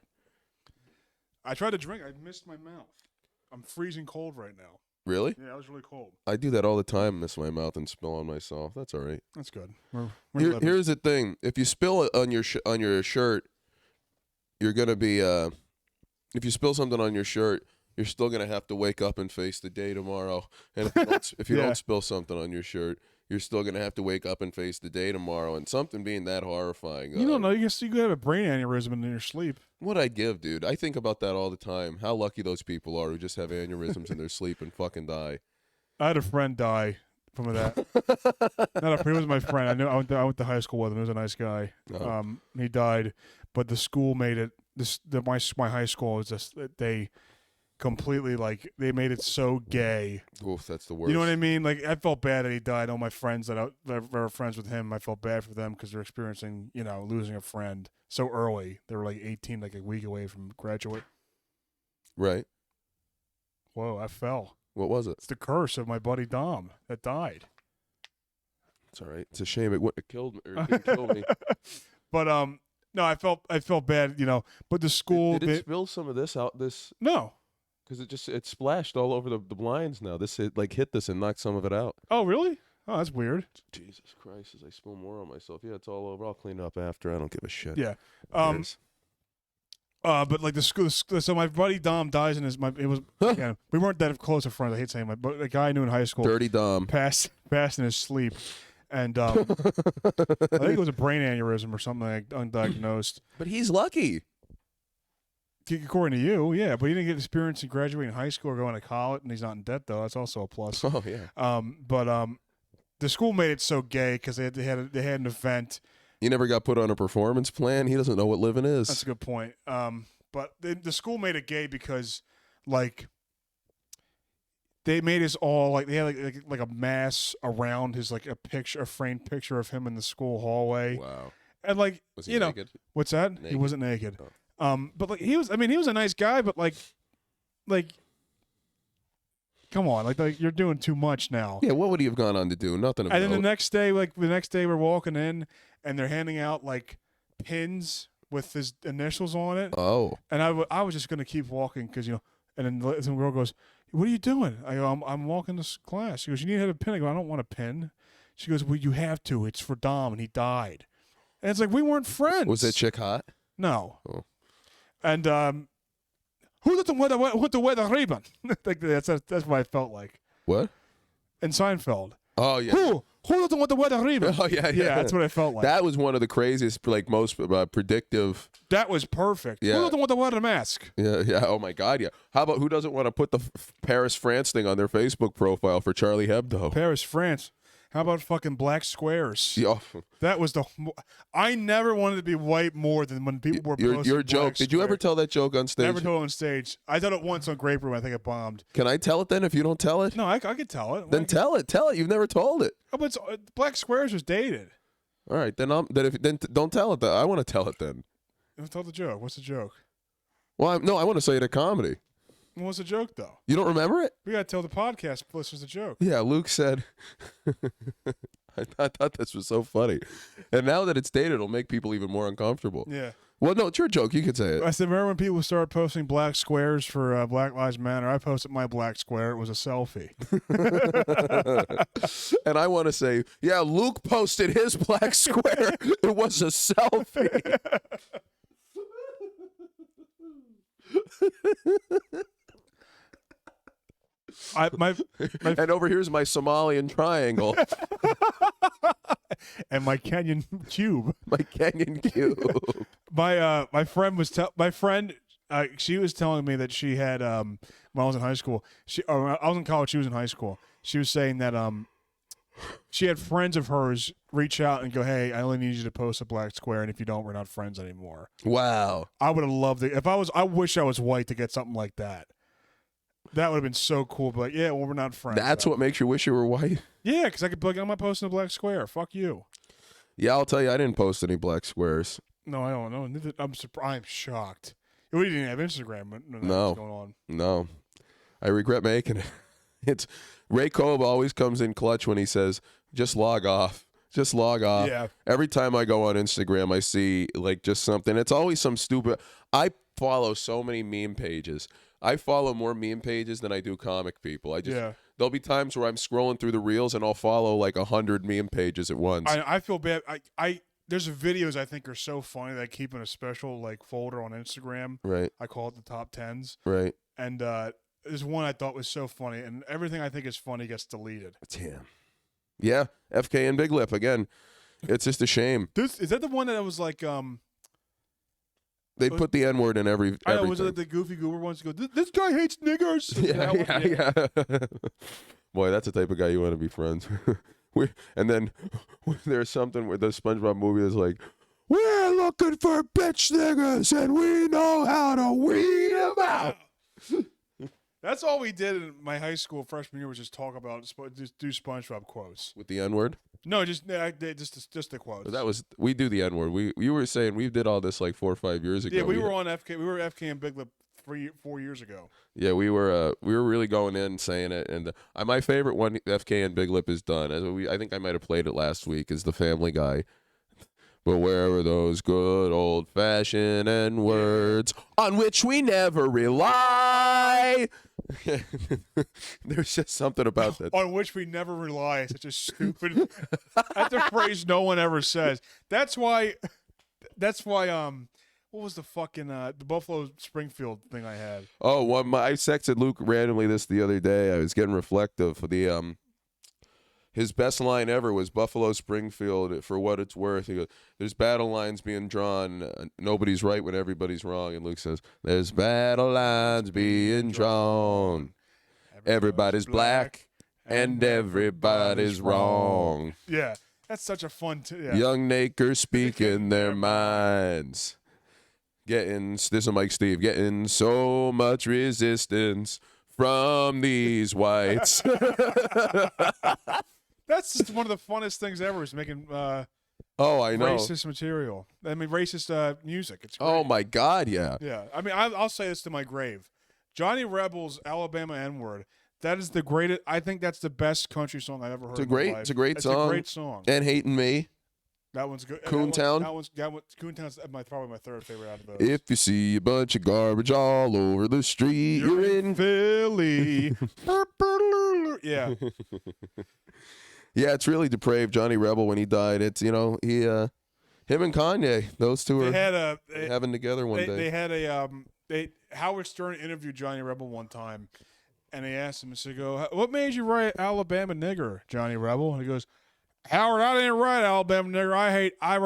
I tried to drink. I missed my mouth. I'm freezing cold right now. Really? Yeah, I was really cold. I do that all the time. Miss my mouth and spill on myself. That's all right. That's good. We're Here's the thing: if you spill it on your shirt, you're gonna be. If you spill something on your shirt, you're still gonna have to wake up and face the day tomorrow. And if you Yeah. don't spill something on your shirt, you're still gonna have to wake up and face the day tomorrow. And something being that horrifying. You don't know. You could have a brain aneurysm in your sleep. What I give, dude. I think about that all the time. How lucky those people are who just have aneurysms in their sleep and fucking die. I had a friend die from that. He was my friend. I went to high school with him. He was a nice guy. Oh. He died, but the school made it. My high school was just they completely they made it so gay. Oof, that's the worst. You know what I mean? Like I felt bad that he died. All my friends that were friends with him, I felt bad for them because they're experiencing losing a friend so early. They were like 18, like a week away from graduate. Right. Whoa! I fell. What was it? It's the curse of my buddy Dom that died. It's all right. It's a shame it wouldn't have killed me. Or it didn't kill me. But no, I felt bad, But the school Did it spill some of this out? No. Because it splashed all over the blinds now. Hit this and knocked some of it out. Oh, really? Oh, that's weird. Jesus Christ! As I spill more on myself. Yeah, it's all over. I'll clean it up after. I don't give a shit. Yeah. Yes. But like the school, so my buddy Dom dies in we weren't that close of friends. I hate saying but a guy I knew in high school Dirty Dom. passed in his sleep, and I think it was a brain aneurysm or something undiagnosed. But he's lucky. According to you, yeah, but he didn't get experience in graduating high school or going to college, and he's not in debt though. That's also a plus. Oh yeah. But the school made it so gay because they had an event. He never got put on a performance plan. He doesn't know what living is. That's a good point. But the school made it gay because, they made us all they had like a mass around his a framed picture of him in the school hallway. Wow. And Was he naked? What's that? He Naked? wasn't naked. Oh. But he was. I mean, he was a nice guy, but come on, you're doing too much now. Yeah. What would he have gone on to do? Nothing. And then the next day, we're walking in and they're handing out pins with his initials on it. Oh. And I was just gonna keep walking because and then some girl goes, "What are you doing?" I go, "I'm walking to class." She goes, "You need to have a pin." I go, "I don't want a pin." She goes, "Well, you have to. It's for Dom, and he died." And it's we weren't friends. Was that chick hot? No. Oh. And who doesn't want to wear the ribbon? That's what I felt like. What? And Seinfeld. Oh yeah. Who doesn't want to wear the ribbon? Oh yeah. Yeah, that's what I felt like. That was one of the craziest, most predictive. That was perfect. Yeah. Who doesn't want to wear the mask? Yeah, yeah. Oh my God, yeah. How about who doesn't want to put the Paris, France thing on their Facebook profile for Charlie Hebdo? Paris, France. How about fucking black squares? Yeah. That was I never wanted to be white more than when people were posting Your joke. black Did you ever squares. tell that joke on stage? Never told it on stage. I did it once on Grape Room. I think it bombed. Can I tell it then if you don't tell it? No, I could tell it. Then tell it. Tell it. You've never told it. Oh, but black squares was dated. All right. Then don't tell it. I want to tell it then. Tell the joke. What's the joke? Well, I want to say it at comedy. What's the joke though? You don't remember it? We gotta tell the podcast listeners the joke. Yeah, Luke said. I thought this was so funny, and now that it's dated, it'll make people even more uncomfortable. Yeah. Well, no, it's your joke. You can say it. I said, remember when people started posting black squares for Black Lives Matter? I posted my black square. It was a selfie. And I want to say, yeah, Luke posted his black square. It was a selfie. And over here's my Somalian triangle. And my Kenyan cube. My Kenyan cube. My friend was she was telling me that she had when I was in high school. I was in college. She was in high school. She was saying that she had friends of hers reach out and go, "Hey, I only need you to post a black square, and if you don't, we're not friends anymore." Wow. I would have loved it if I was. I wish I was white to get something like that. That would have been so cool. But yeah, well, we're not friends. That's what makes you wish you were white? Yeah, because I could be like, I'm not posting a black square. Fuck you. Yeah, I'll tell you, I didn't post any black squares. No, I don't know. I'm shocked. We didn't have Instagram. But No. What's going on? No. I regret making it. It's Ray Cobb always comes in clutch when he says, just log off. Just log off. Yeah. Every time I go on Instagram, I see like just something. It's always some stupid. I follow so many meme pages. I follow more meme pages than I do comic people. There'll be times where I'm scrolling through the reels and I'll follow like 100 meme pages at once. I feel bad. There's videos I think are so funny that I keep in a special like folder on Instagram. Right. I call it the top 10s. Right. And there's one I thought was so funny, and everything I think is funny gets deleted. Damn. Yeah. FK and Big Lip again. It's just a shame. Is that the one that was like They put the N word in every. I know, was it the Goofy Goober ones? Go, this guy hates niggers. Yeah. Boy, that's the type of guy you want to be friends. And then there's something where the SpongeBob movie is like, we're looking for bitch niggas and we know how to weed them out. That's all we did in my high school freshman year was just talk about, just do SpongeBob quotes. With the N word? No, just the quotes. We do the N word. You were saying we did all this like 4 or 5 years ago. Yeah, we were on FK. We were FK and Big Lip 4 years ago. Yeah, we were really going in saying it, and my favorite one, FK and Big Lip, is done. I think I might have played it last week. Is the Family Guy. But where were those good old-fashioned N-words on which we never rely? There's just something about that. On which we never rely is such a stupid. That's a phrase no one ever says. That's why. What was the fucking the Buffalo Springfield thing I had? Oh, I texted Luke randomly the other day. I was getting reflective. His best line ever was Buffalo Springfield, for what it's worth. He goes, there's battle lines being drawn. Nobody's right when everybody's wrong. And Luke says, there's battle lines being drawn. Everybody's black and everybody's wrong. Yeah, that's such a fun. Young Nakers speaking their minds. This is Mike Steve. Getting so much resistance from these whites. That's just one of the funnest things ever is making I know. racist material. I mean, racist music. It's great. Oh, my God, yeah. Yeah. I mean, I'll say this to my grave. Johnny Rebel's Alabama N-Word, that is the greatest. I think that's the best country song I've ever heard in my life. It's a great song. It's a great song. And Hating Me. That one's good. Coontown. Coontown's probably my third favorite out of those. If you see a bunch of garbage all over the street, you're in Philly. Yeah. Yeah, it's really depraved. Johnny Rebel, when he died, it's, him and Kanye, those two are having together one day. They had Howard Stern interviewed Johnny Rebel one time, and they asked him, what made you write Alabama Nigger, Johnny Rebel? And he goes, Howard, I didn't write Alabama Nigger. I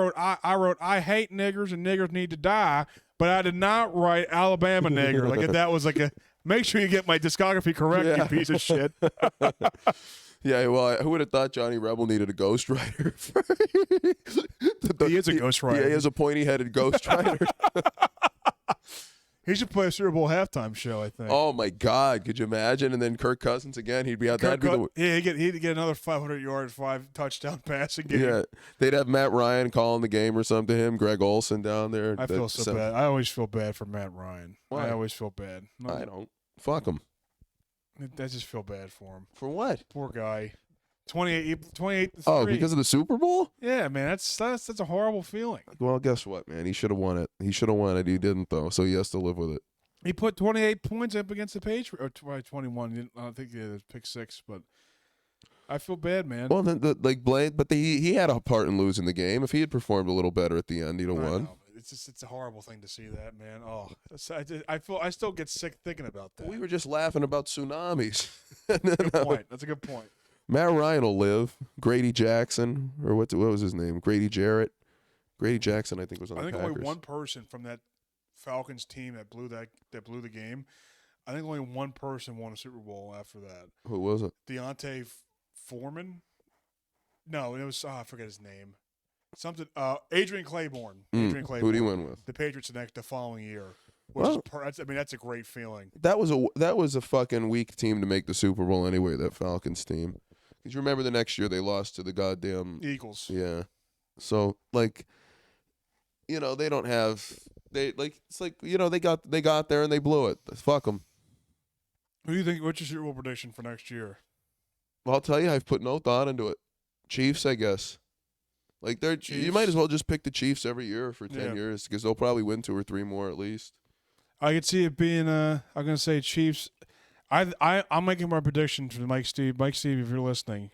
wrote I hate niggers and niggers need to die, but I did not write Alabama Nigger. Like if that was like make sure you get my discography correct, you piece of shit. Yeah, well, who would have thought Johnny Rebel needed a ghostwriter? He is a ghostwriter. Yeah, he has a pointy-headed ghostwriter. He should play a Super Bowl halftime show, I think. Oh, my God. Could you imagine? And then Kirk Cousins again. He'd be out. He'd get another 500-yard, 5-touchdown passing game. Yeah. They'd have Matt Ryan calling the game or something to him. Greg Olson down there. I feel so bad. I always feel bad for Matt Ryan. Why? I always feel bad. No, I don't. Fuck him. I just feel bad for him. For what? Poor guy. 28-3. Oh, because of the Super Bowl? Yeah, man. That's a horrible feeling. Well, guess what, man? He should have won it. He He didn't, though, so he has to live with it. He put 28 points up against the Patriots. Or 21. I don't think he had a pick 6, but I feel bad, man. Well, then, he had a part in losing the game. If he had performed a little better at the end, he'd have won. Know, it's a horrible thing to see that, man. Oh, I still get sick thinking about that. We were just laughing about tsunamis. Good point. That's a good point. Matt Ryan will live. Grady Jackson, or what was his name? Grady Jarrett. Grady Jackson, I think, was on the Packers. Only one person from that Falcons team that blew the game I think only one person won a Super Bowl after that. Who was it? Deontay Foreman? No, it was I forget his name. Something. Adrian Claiborne. Adrian Claiborne. Who did he win with? The Patriots the following year. Which Well, that's a great feeling. That was a fucking weak team to make the Super Bowl anyway. That Falcons team. Because you remember the next year they lost to the goddamn Eagles. Yeah. So like, they don't have they got there and they blew it. Fuck them. Who do you think? What's your Super Bowl prediction for next year? Well, I'll tell you, I've put no thought into it. Chiefs, I guess. Like you might as well just pick the Chiefs every year for 10 years because they'll probably win 2 or 3 more at least. I could see it being. I'm gonna say Chiefs. I'm making my prediction for Mike Steve. Mike Steve, if you're listening,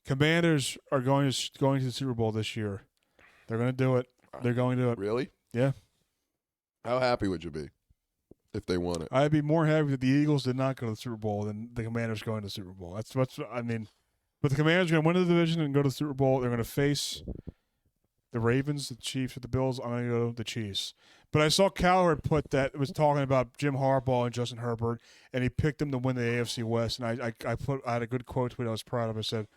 Commanders are going to the Super Bowl this year. They're going to do it. They're going to do it. Really? Yeah. How happy would you be if they won it? I'd be more happy that the Eagles did not go to the Super Bowl than the Commanders going to the Super Bowl. That's what's I mean. But the Commanders are going to win the division and go to the Super Bowl. They're going to face the Ravens, the Chiefs, or the Bills. I'm going to go to the Chiefs. But I saw Cowherd put that was talking about Jim Harbaugh and Justin Herbert, and he picked them to win the AFC West. And I had a good quote tweet I was proud of. I said,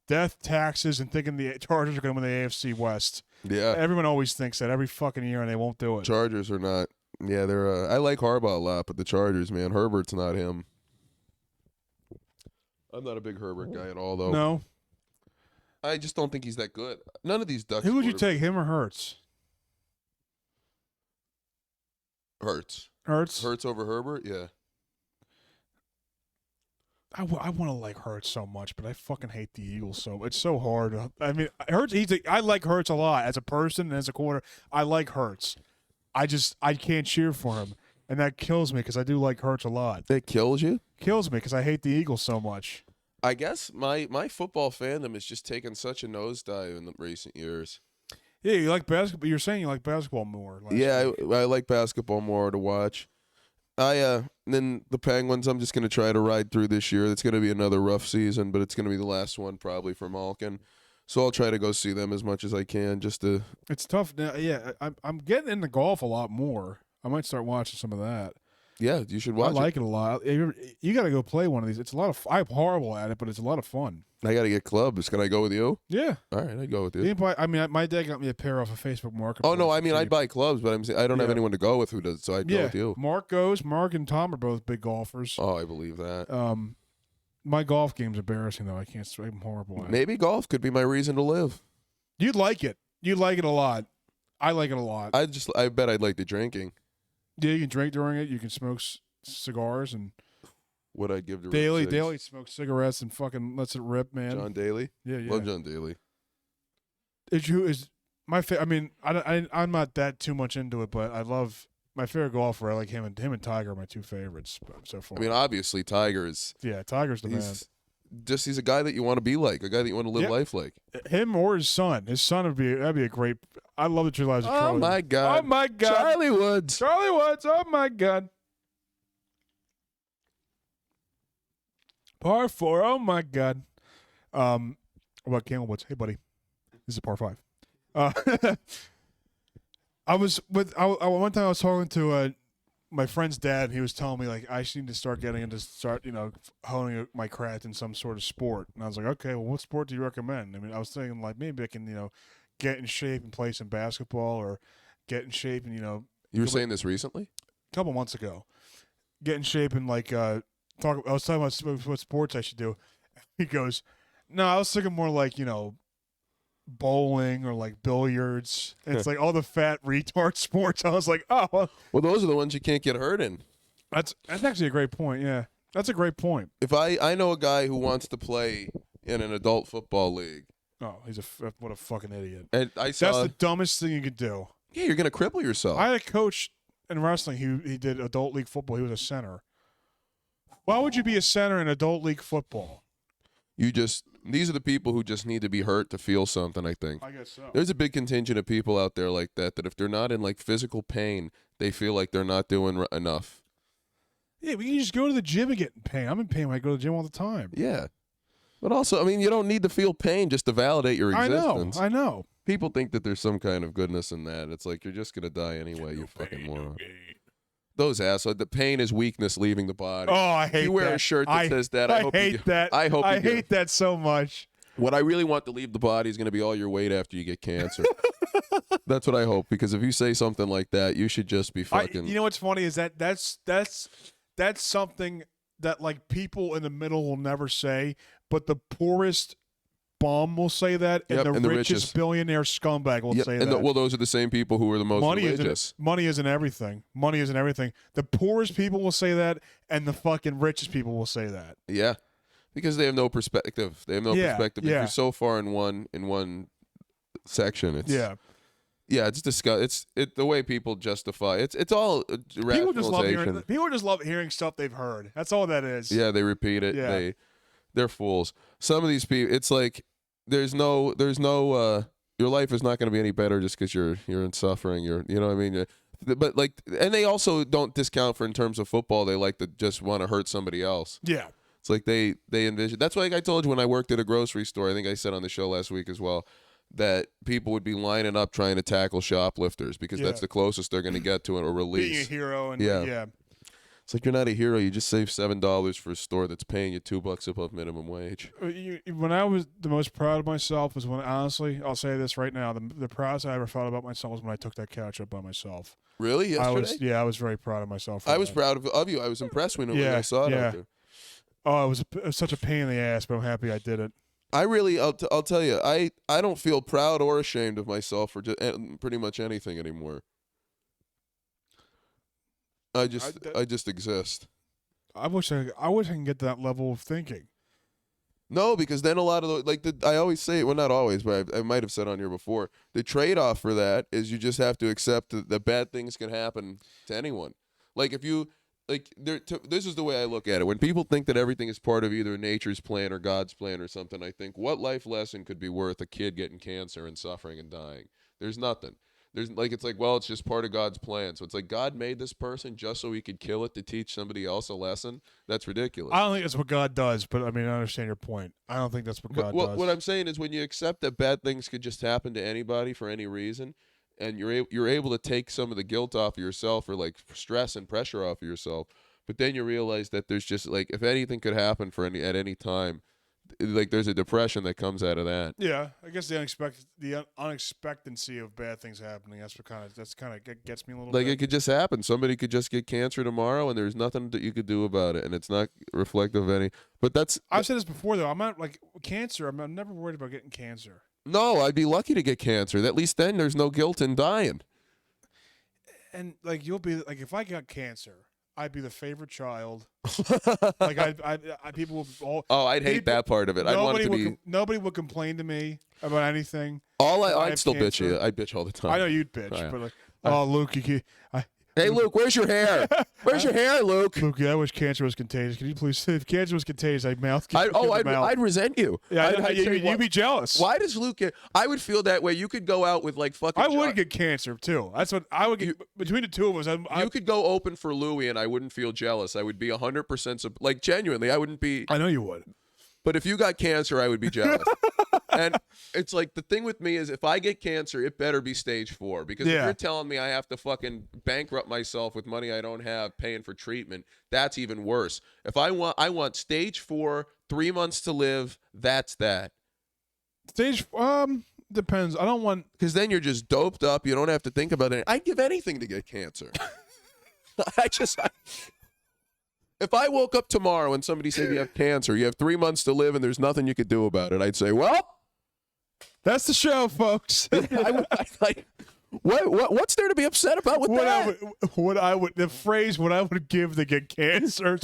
"Death, taxes, and thinking the Chargers are going to win the AFC West." Yeah. Everyone always thinks that every fucking year, and they won't do it. Chargers are not. Yeah, they're. I like Harbaugh a lot, but the Chargers, man, Herbert's not him. I'm not a big Herbert guy at all, though. No. I just don't think he's that good. None of these Ducks. Who would you take, him or Hurts? Hurts. Hurts? Hurts over Herbert? Yeah. I want to like Hurts so much, but I fucking hate the Eagles so it's so hard. I mean, Hurts. I like Hurts a lot as a person and as a quarter. I like Hurts. I can't cheer for him, and that kills me because I do like Hurts a lot. It kills you? Kills me because I hate the Eagles so much. I guess my football fandom has just taken such a nosedive in the recent years. Yeah, you like basketball. You're saying you like basketball more. Yeah, I like basketball more to watch. Then the Penguins, I'm just going to try to ride through this year. It's going to be another rough season, but it's going to be the last one probably for Malkin. So I'll try to go see them as much as I can just to... It's tough now. Yeah, I'm getting into golf a lot more. I might start watching some of that. Yeah, you should watch it. I like it a lot. You got to go play one of these. It's a lot of. I'm horrible at it, but it's a lot of fun. I got to get clubs. Can I go with you? Yeah. All right, I'd go with you. My dad got me a pair off of Facebook Marketplace. Oh, no, I mean, I'd buy clubs, but I don't have anyone to go with who does, so I'd go with you. Mark goes. Mark and Tom are both big golfers. Oh, I believe that. My golf game's embarrassing, though. I'm horrible at it. Maybe golf could be my reason to live. You'd like it. You'd like it a lot. I like it a lot. I bet I'd like the drinking. Yeah, you can drink during it. You can smoke cigars and what I give to Daly smokes cigarettes and fucking lets it rip, man. John Daly? Yeah. Love John Daly. Is my favorite. I mean, I'm not that too much into it, but I love my favorite golfer. I like him and Tiger are my 2 favorites so far. I mean, obviously Tiger is. Yeah, Tiger's the man. He's a guy that you want to be like, a guy that you want to live life like. Him or his son. His son that'd be a great. I love the True Lives of Charlie. Oh my God. Oh my God. Charlie Woods. Oh my God. Par 4. Oh my God. What about Campbell Woods? Hey buddy, this is par 5. One time I was talking to my friend's dad, and he was telling me like I just need to start honing my craft in some sort of sport. And I was like, okay, well, what sport do you recommend? I mean, I was thinking like maybe I can get in shape and play some basketball, or get in shape and You were saying this recently? a couple months ago. Get in shape and I was talking about what sports I should do. He goes, no, I was thinking more like bowling or like billiards. And it's like all the fat retard sports. I was like, oh, well, those are the ones you can't get hurt in. That's actually a great point. Yeah, that's a great point. If I know a guy who wants to play in an adult football league. Oh, what a fucking idiot. And that's the dumbest thing you could do. Yeah, you're gonna cripple yourself. I had a coach in wrestling. He did adult league football. He was a center. Why would you be a center in adult league football? These are the people who just need to be hurt to feel something, I think. I guess so. There's a big contingent of people out there like that if they're not in like physical pain, they feel like they're not doing enough. Yeah, but you just go to the gym and get in pain. I'm in pain when I go to the gym all the time. Yeah. But also, I mean, you don't need to feel pain just to validate your existence. I know. People think that there's some kind of goodness in that. It's like you're just going to die anyway, you fucking moron. Those assholes. The pain is weakness leaving the body. Oh, I hate that. You wear a shirt that says that. I hope hate that. I hope I you do. hate that so much. What I really want to leave the body is going to be all your weight after you get cancer. That's what I hope, because if you say something like that, you should just be fucking. You know what's funny is that's something that like people in the middle will never say, but the poorest bum will say that, and Yep, the richest billionaire scumbag will say that. Well, those are the same people who are the most religious. Money isn't everything. Money isn't everything. The poorest people will say that, and the fucking richest people will say that. Yeah, because they have no perspective. They have no perspective. If you're so far in one section, it's it's disgusting. It's the way people justify. It's all rationalization. People just love hearing stuff they've heard. That's all that is. Yeah, they repeat it. Yeah. They're fools. Some of these people, it's like there's no your life is not going to be any better just because you're in suffering. You know what I mean? But like, and they also don't discount for in terms of football. They like to just want to hurt somebody else. Yeah. It's like they envision. That's why, like I told you when I worked at a grocery store. I think I said on the show last week as well that people would be lining up trying to tackle shoplifters because that's the closest they're going to get to a release. Being a hero and yeah. It's like you're not a hero. You just saved $7 for a store that's paying you $2 above minimum wage. When I was the most proud of myself was when, honestly, I'll say this right now, the proudest I ever felt about myself was when I took that couch up by myself. Really? Yesterday? I was very proud of myself. I was proud of you. I was impressed when I saw it out there. Oh, it was such a pain in the ass, but I'm happy I did it. I'll tell you, I don't feel proud or ashamed of myself for pretty much anything anymore. I just exist. I wish I can get to that level of thinking. No, because then a lot of I always say, well, not always, but I might have said on here before, the trade-off for that is you just have to accept that bad things can happen to anyone. Like if you this is the way I look at it. When people think that everything is part of either nature's plan or God's plan or something, I think, what life lesson could be worth a kid getting cancer and suffering and dying? There's nothing. It's like, well, it's just part of God's plan. So it's like God made this person just so he could kill it to teach somebody else a lesson. That's ridiculous. I don't think that's what God does, but I mean, I understand your point. I don't think that's what God does. What I'm saying is when you accept that bad things could just happen to anybody for any reason, and you're able to take some of the guilt off of yourself or like stress and pressure off of yourself, but then you realize that there's just like if anything could happen at any time, like there's a depression that comes out of that. Yeah, I guess the unexpectancy of bad things happening. That's kind of gets me a little. Like bit. It could just happen. Somebody could just get cancer tomorrow, and there's nothing that you could do about it, and it's not reflective of any. But I've said this before though. I'm not like cancer. I'm never worried about getting cancer. No, I'd be lucky to get cancer. At least then there's no guilt in dying. And like you'll be like if I got cancer. I'd be the favorite child. Like people would all. Oh, I'd hate that part of it. I'd want it to be. Nobody would complain to me about anything. I'd still bitch you. I'd bitch all the time. I know you'd bitch, but like, Luke, hey, Luke, where's your hair? Where's your hair, Luke? Luke, I wish cancer was contagious. Can you please, if cancer was contagious, I'd resent you. Yeah, you'd be jealous. Why does Luke get? I would feel that way. You could go out with like fucking. I would get cancer too. That's what I would get. Between the two of us, you could go open for Louis, and I wouldn't feel jealous. I would be 100% like genuinely. I wouldn't be. I know you would. But if you got cancer, I would be jealous. And it's like the thing with me is if I get cancer, it better be stage 4. Because if you're telling me I have to fucking bankrupt myself with money I don't have paying for treatment, that's even worse. If I want stage 4, 3 months to live, that's that. Stage depends. I don't want because then you're just doped up. You don't have to think about it. I'd give anything to get cancer. If I woke up tomorrow and somebody said you have cancer, you have 3 months to live, and there's nothing you could do about it, I'd say, well, that's the show, folks. What's there to be upset about with that? What I would give to get cancer.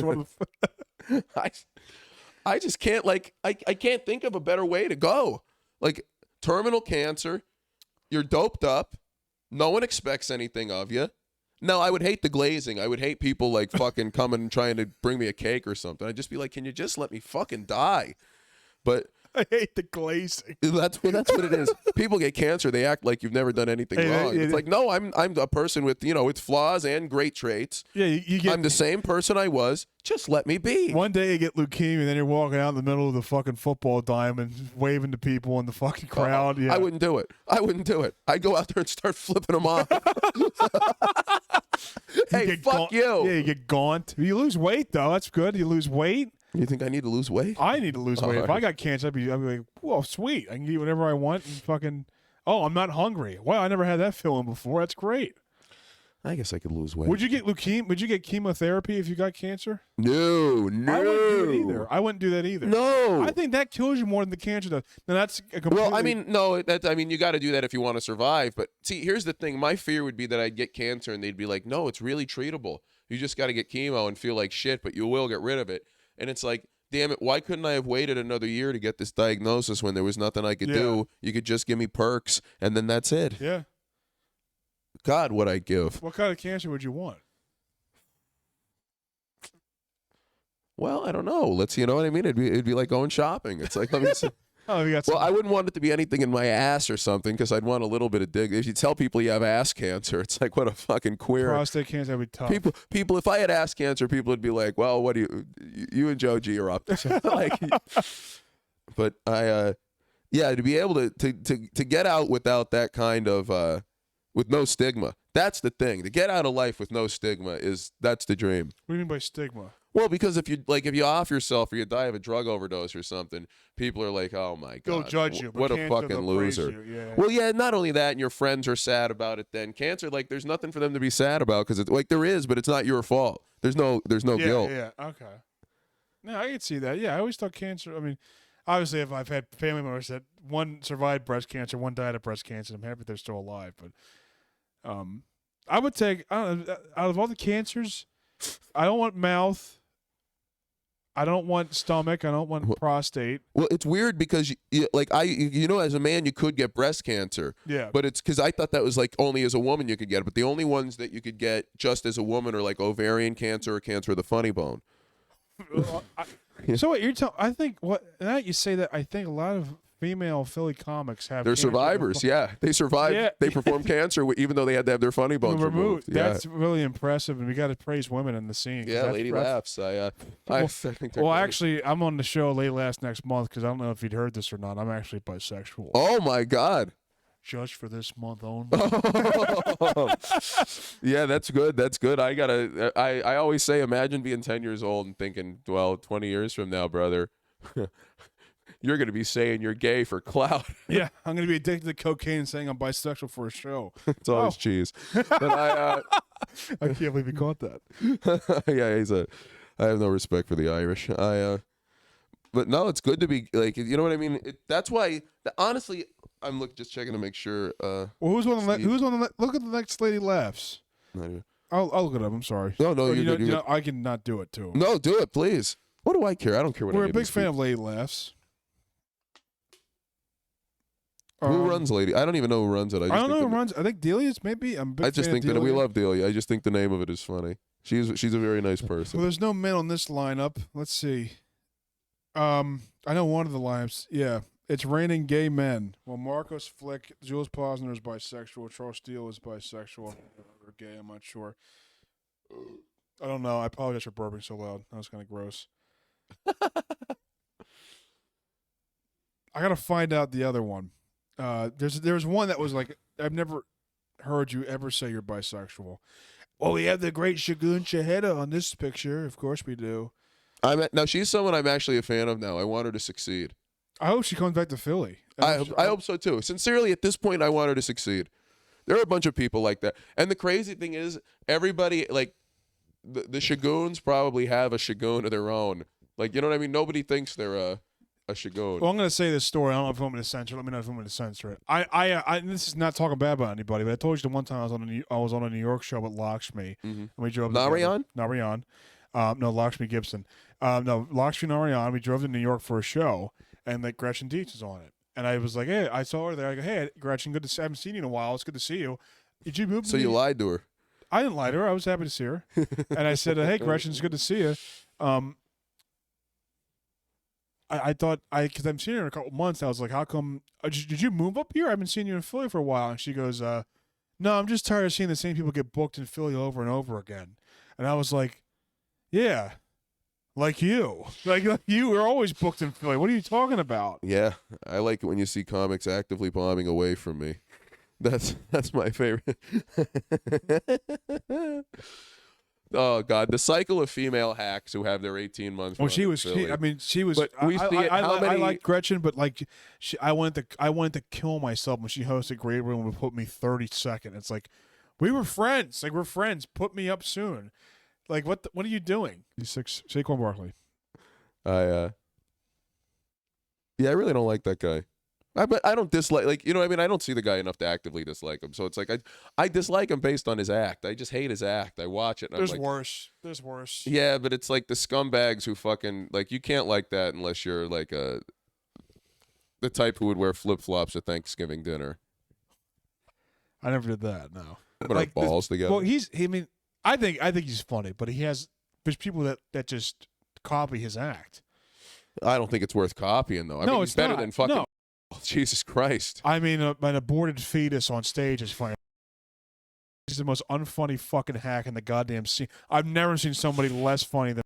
I just can't I can't think of a better way to go. Like terminal cancer, you're doped up, no one expects anything of you. No, I would hate the glazing. I would hate people like fucking coming and trying to bring me a cake or something. I'd just be like, can you just let me fucking die? But I hate the glazing. That's what it is. People get cancer. They act like you've never done anything wrong. It's like, no, I'm a person with with flaws and great traits. Yeah, I'm the same person I was. Just let me be. One day you get leukemia, and then you're walking out in the middle of the fucking football diamond, waving to people in the fucking crowd. Yeah. I wouldn't do it. I'd go out there and start flipping them off. Hey, get fuck you. Yeah, you get gaunt. You lose weight though. That's good. You lose weight. You think I need to lose weight? I need to lose weight. If right. I got cancer, I'd be like, whoa, sweet. I can eat whatever I want and fucking. Oh, I'm not hungry. Wow, I never had that feeling before. That's great. I guess I could lose weight. Would you get leukemia? Would you get chemotherapy if you got cancer? No. I wouldn't do it either. I wouldn't do that either. No. I think that kills you more than the cancer does. Now that's a completely. Well, I mean, no. You got to do that if you want to survive. But see, here's the thing. My fear would be that I'd get cancer, and they'd be like, "No, it's really treatable. You just got to get chemo and feel like shit, but you will get rid of it." And it's like, damn it, why couldn't I have waited another year to get this diagnosis when there was nothing I could do? You could just give me perks, and then that's it. Yeah. God, what I'd give. What kind of cancer would you want? Well, I don't know. You know what I mean? It'd be like going shopping. It's like, let me see. Oh, you got. Well, Some... I wouldn't want it to be anything in my ass or something because I'd want a little bit of dig. If you tell people you have ass cancer, it's like, what a fucking queer. Prostate cancer would be tough. People. If I had ass cancer, people would be like, well, what do you and Joe G are up to? Like, but to be able to get out without that kind of with no stigma. That's the thing. To get out of life with no stigma that's the dream. What do you mean by stigma? Well, because if you off yourself or you die of a drug overdose or something, people are like, "Oh my god, they'll judge you. But what a cancer, fucking loser." Yeah. Well, yeah, not only that, and your friends are sad about it. Then cancer, like, there's nothing for them to be sad about because it's like there is, but it's not your fault. There's no guilt. Yeah. Okay. No, I can see that. Yeah, I always thought cancer. I mean, obviously, if I've had family members that one survived breast cancer, one died of breast cancer, I'm happy they're still alive. But I would take out of all the cancers, I don't want mouth. I don't want stomach. I don't want prostate. Well, it's weird because as a man you could get breast cancer. Yeah. But it's because I thought that was like only as a woman you could get it. But the only ones that you could get just as a woman are like ovarian cancer or cancer of the funny bone. So what you're telling? I think now that you say that, I think a lot of female Philly comics have. They're survivors. Yeah, they survived. Yeah. They performed cancer even though they had to have their funny bones removed. That's really impressive, and we got to praise women in the scene. Yeah, Lady Laughs. I think they're great. Actually, I'm on the show late next month because I don't know if you'd heard this or not. I'm actually bisexual. Oh my God. Just for this month only. Yeah, that's good. That's good. I always say, imagine being 10 years old and thinking, well, 20 years from now, brother, you're going to be saying you're gay for clout. Yeah, I'm going to be addicted to cocaine and saying I'm bisexual for a show. It's always cheese. But I can't believe he caught that. Yeah, I have no respect for the Irish. But no, it's good to be like, you know what I mean? That's why, honestly, I'm just checking to make sure. Well, who's on the look at the next Lady Laughs. I'll look it up. I'm sorry. No, you're good. I can not do it too. No, do it, please. What do I care? I don't care what. We're a big fan of Lady Laughs. Who runs Lady? I don't even know who runs it. I don't know who runs. I think Delia's maybe. I just think that we love Delia. I just think the name of it is funny. She's a very nice person. Well, there's no men on this lineup. Let's see. I know one of the lineups. Yeah, it's Raining Gay Men. Well, Marcos Flick, Jules Posner is bisexual. Charles Steele is bisexual or gay. I'm not sure. I don't know. I apologize for burping so loud. That was kind of gross. I gotta find out the other one. There's one that was like, I've never heard you ever say you're bisexual. Well, we have the great Shagun Shaheda on this picture. Of course we do. Now she's someone I'm actually a fan of now. I want her to succeed. I hope she comes back to Philly. I hope so too. Sincerely, at this point, I want her to succeed. There are a bunch of people like that. And the crazy thing is, everybody, like, the Shaguns probably have a Shagun of their own. Like, you know what I mean? Nobody thinks they're a Shagun. Well, I'm going to say this story. I don't know if you want me to censor it. Let me know if you want me to censor it. I this is not talking bad about anybody, but I told you the one time I was on a New York show with Lakshmi. Mm-hmm. And we drove Narayan? Narayan. No, Lakshmi Gibson. No, Lakshmi Narayan. We drove to New York for a show, and like Gretchen Dietz was on it. And I was like, hey, I saw her there. I go, hey, Gretchen, good to see. I haven't seen you in a while. It's good to see you. Did you move? So you lied to her? I didn't lie to her. I was happy to see her. And I said, hey, Gretchen, it's good to see you. I thought, because I'm seeing her in a couple months, I was like, how come, did you move up here? I've been seeing you in Philly for a while. And she goes, no, I'm just tired of seeing the same people get booked in Philly over and over again. And I was like, yeah, like you. Like you were always booked in Philly. What are you talking about? Yeah, I like it when you see comics actively bombing away from me. That's my favorite. Oh God, the cycle of female hacks who have their 18 months. Well, she was. She was. But we see it. How many? I like Gretchen, but like, I wanted to kill myself when she hosted Grade Room and put me 32nd. It's like, we were friends. Like we're friends. Put me up soon. Like what? What are you doing? He's six. Saquon Barkley. Yeah, I really don't like that guy. But I don't dislike, like, you know what I mean? I don't see the guy enough to actively dislike him. So it's like I dislike him based on his act. I just hate his act. I watch it and There's I'm like, worse. There's worse. yeah, but it's like the scumbags who fucking, like, you can't like that unless you're like the type who would wear flip-flops at Thanksgiving dinner. I never did that. No. Put our balls together. Well, I think he's funny, but there's people that just copy his act. I don't think it's worth copying, though. I No, mean, it's he's better not. than fucking. No. Jesus Christ. I mean, an aborted fetus on stage is funny. He's the most unfunny fucking hack in the goddamn scene. I've never seen somebody less funny than.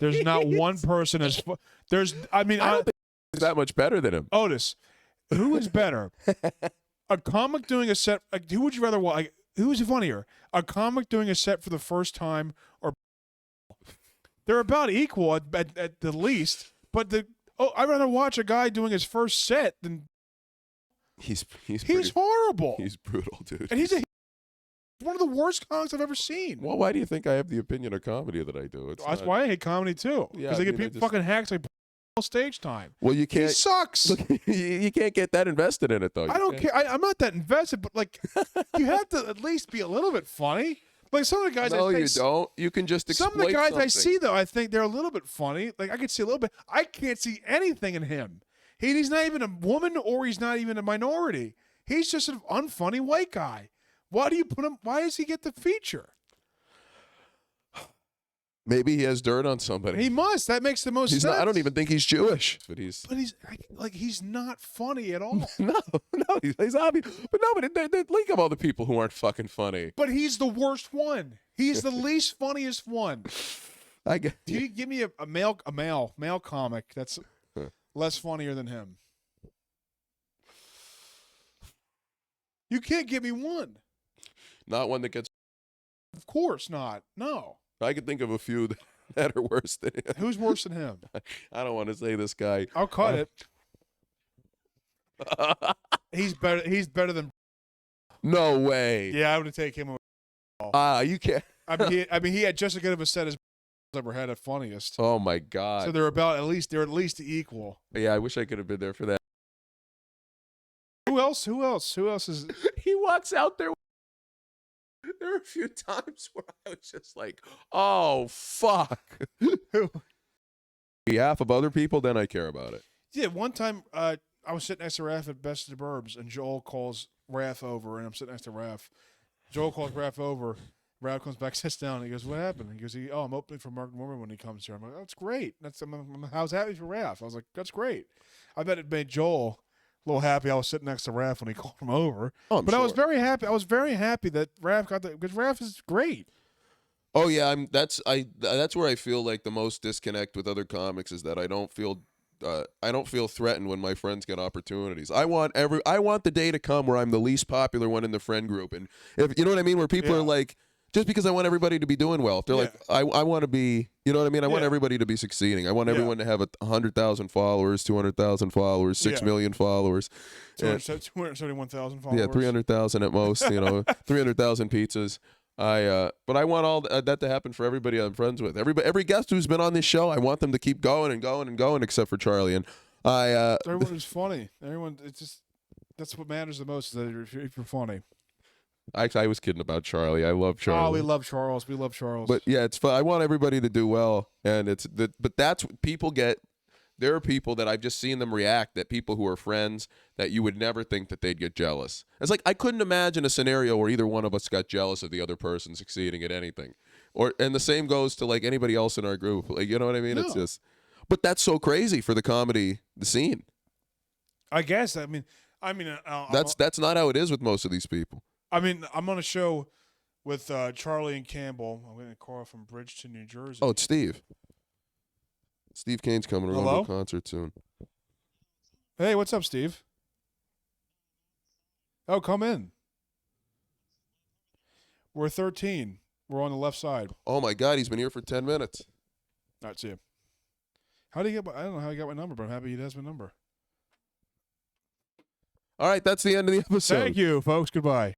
There's not one person as. There's. I mean, I don't think he's that much better than him. Otis, who is better? A comic doing a set. Who would you rather watch? Who's funnier? A comic doing a set for the first time, or they're about equal at the least. But I'd rather watch a guy doing his first set than. He's horrible. He's brutal, dude. And he's one of the worst comics I've ever seen. Well, why do you think I have the opinion of comedy that I do? That's why I hate comedy too. Because they get people fucking hacks like stage time. Well, you can't. He sucks. Look, you can't get that invested in it, though. I don't care. I'm not that invested, but like, you have to at least be a little bit funny. Like some of the guys, you don't. You can just exploit some of the guys something. I see though, I think they're a little bit funny. Like I could see a little bit. I can't see anything in him. He's not even a woman, or he's not even a minority. He's just an unfunny white guy. Why do you put him? Why does he get the feature? Maybe he has dirt on somebody. He must. That makes the most sense. I don't even think he's Jewish. But he's not funny at all. no, he's obvious. But think of all the people who aren't fucking funny. But he's the worst one. He's the least funniest one. Do you give me a male comic that's less funnier than him? You can't give me one. Not one that gets. Of course not. No. I can think of a few that are worse than him. Who's worse than him? I don't want to say this guy. I'll cut it. He's better than. No way. Yeah, I would take him over. You can't. I mean, he had just as good of a set as ever had at funniest. Oh my God. So they're at least equal. Yeah, I wish I could have been there for that. Who else is? He walks out there. There are a few times where I was just like, oh, fuck. On behalf of other people, then I care about it. Yeah, one time I was sitting next to Raph at Best of the Burbs, and Joel calls Raph over, and I'm sitting next to Raph. Joel calls Raph over. Raph comes back, sits down, and he goes, what happened? He goes, I'm opening for Mark Norman when he comes here. I'm like, that's great. I was happy for Raph. I was like, that's great. I bet it made Joel a little happy. I was sitting next to Raph when he called him over. Oh, but sure. I was very happy. I was very happy that Raph got that, because Raph is great. Oh yeah, that's where I feel like the most disconnect with other comics is that I don't feel threatened when my friends get opportunities. I want the day to come where I'm the least popular one in the friend group, and if you know what I mean, where people are like, just because I want everybody to be doing well, they're like, I want to be, you know what I mean? I want everybody to be succeeding. I want everyone to have 100,000 followers, 200,000 followers, 6 million followers. 271,000 followers. Yeah, 300,000 at most, 300,000 pizzas. But I want all that to happen for everybody I'm friends with. Every guest who's been on this show, I want them to keep going and going and going, except for Charlie. And everyone is funny. That's what matters the most, is that if you're funny. I was kidding about Charlie. I love Charlie. Oh, we love Charles. We love Charles. But yeah, it's fun. I want everybody to do well, and but that's what people get. There are people that I've just seen them react, that people who are friends that you would never think that they'd get jealous. It's like I couldn't imagine a scenario where either one of us got jealous of the other person succeeding at anything. And the same goes to like anybody else in our group. Like, you know what I mean? No. It's just, but that's so crazy for the scene. I guess. That's not how it is with most of these people. I mean, I'm on a show with Charlie and Campbell. I'm getting a call from Bridgeton, New Jersey. Oh, it's Steve. Steve Kane's coming. We're going to a concert soon. Hey, what's up, Steve? Oh, come in. We're 13. We're on the left side. Oh my God, he's been here for 10 minutes. All right, see you. How do you get? I don't know how he got my number, but I'm happy he has my number. All right, that's the end of the episode. Thank you, folks. Goodbye.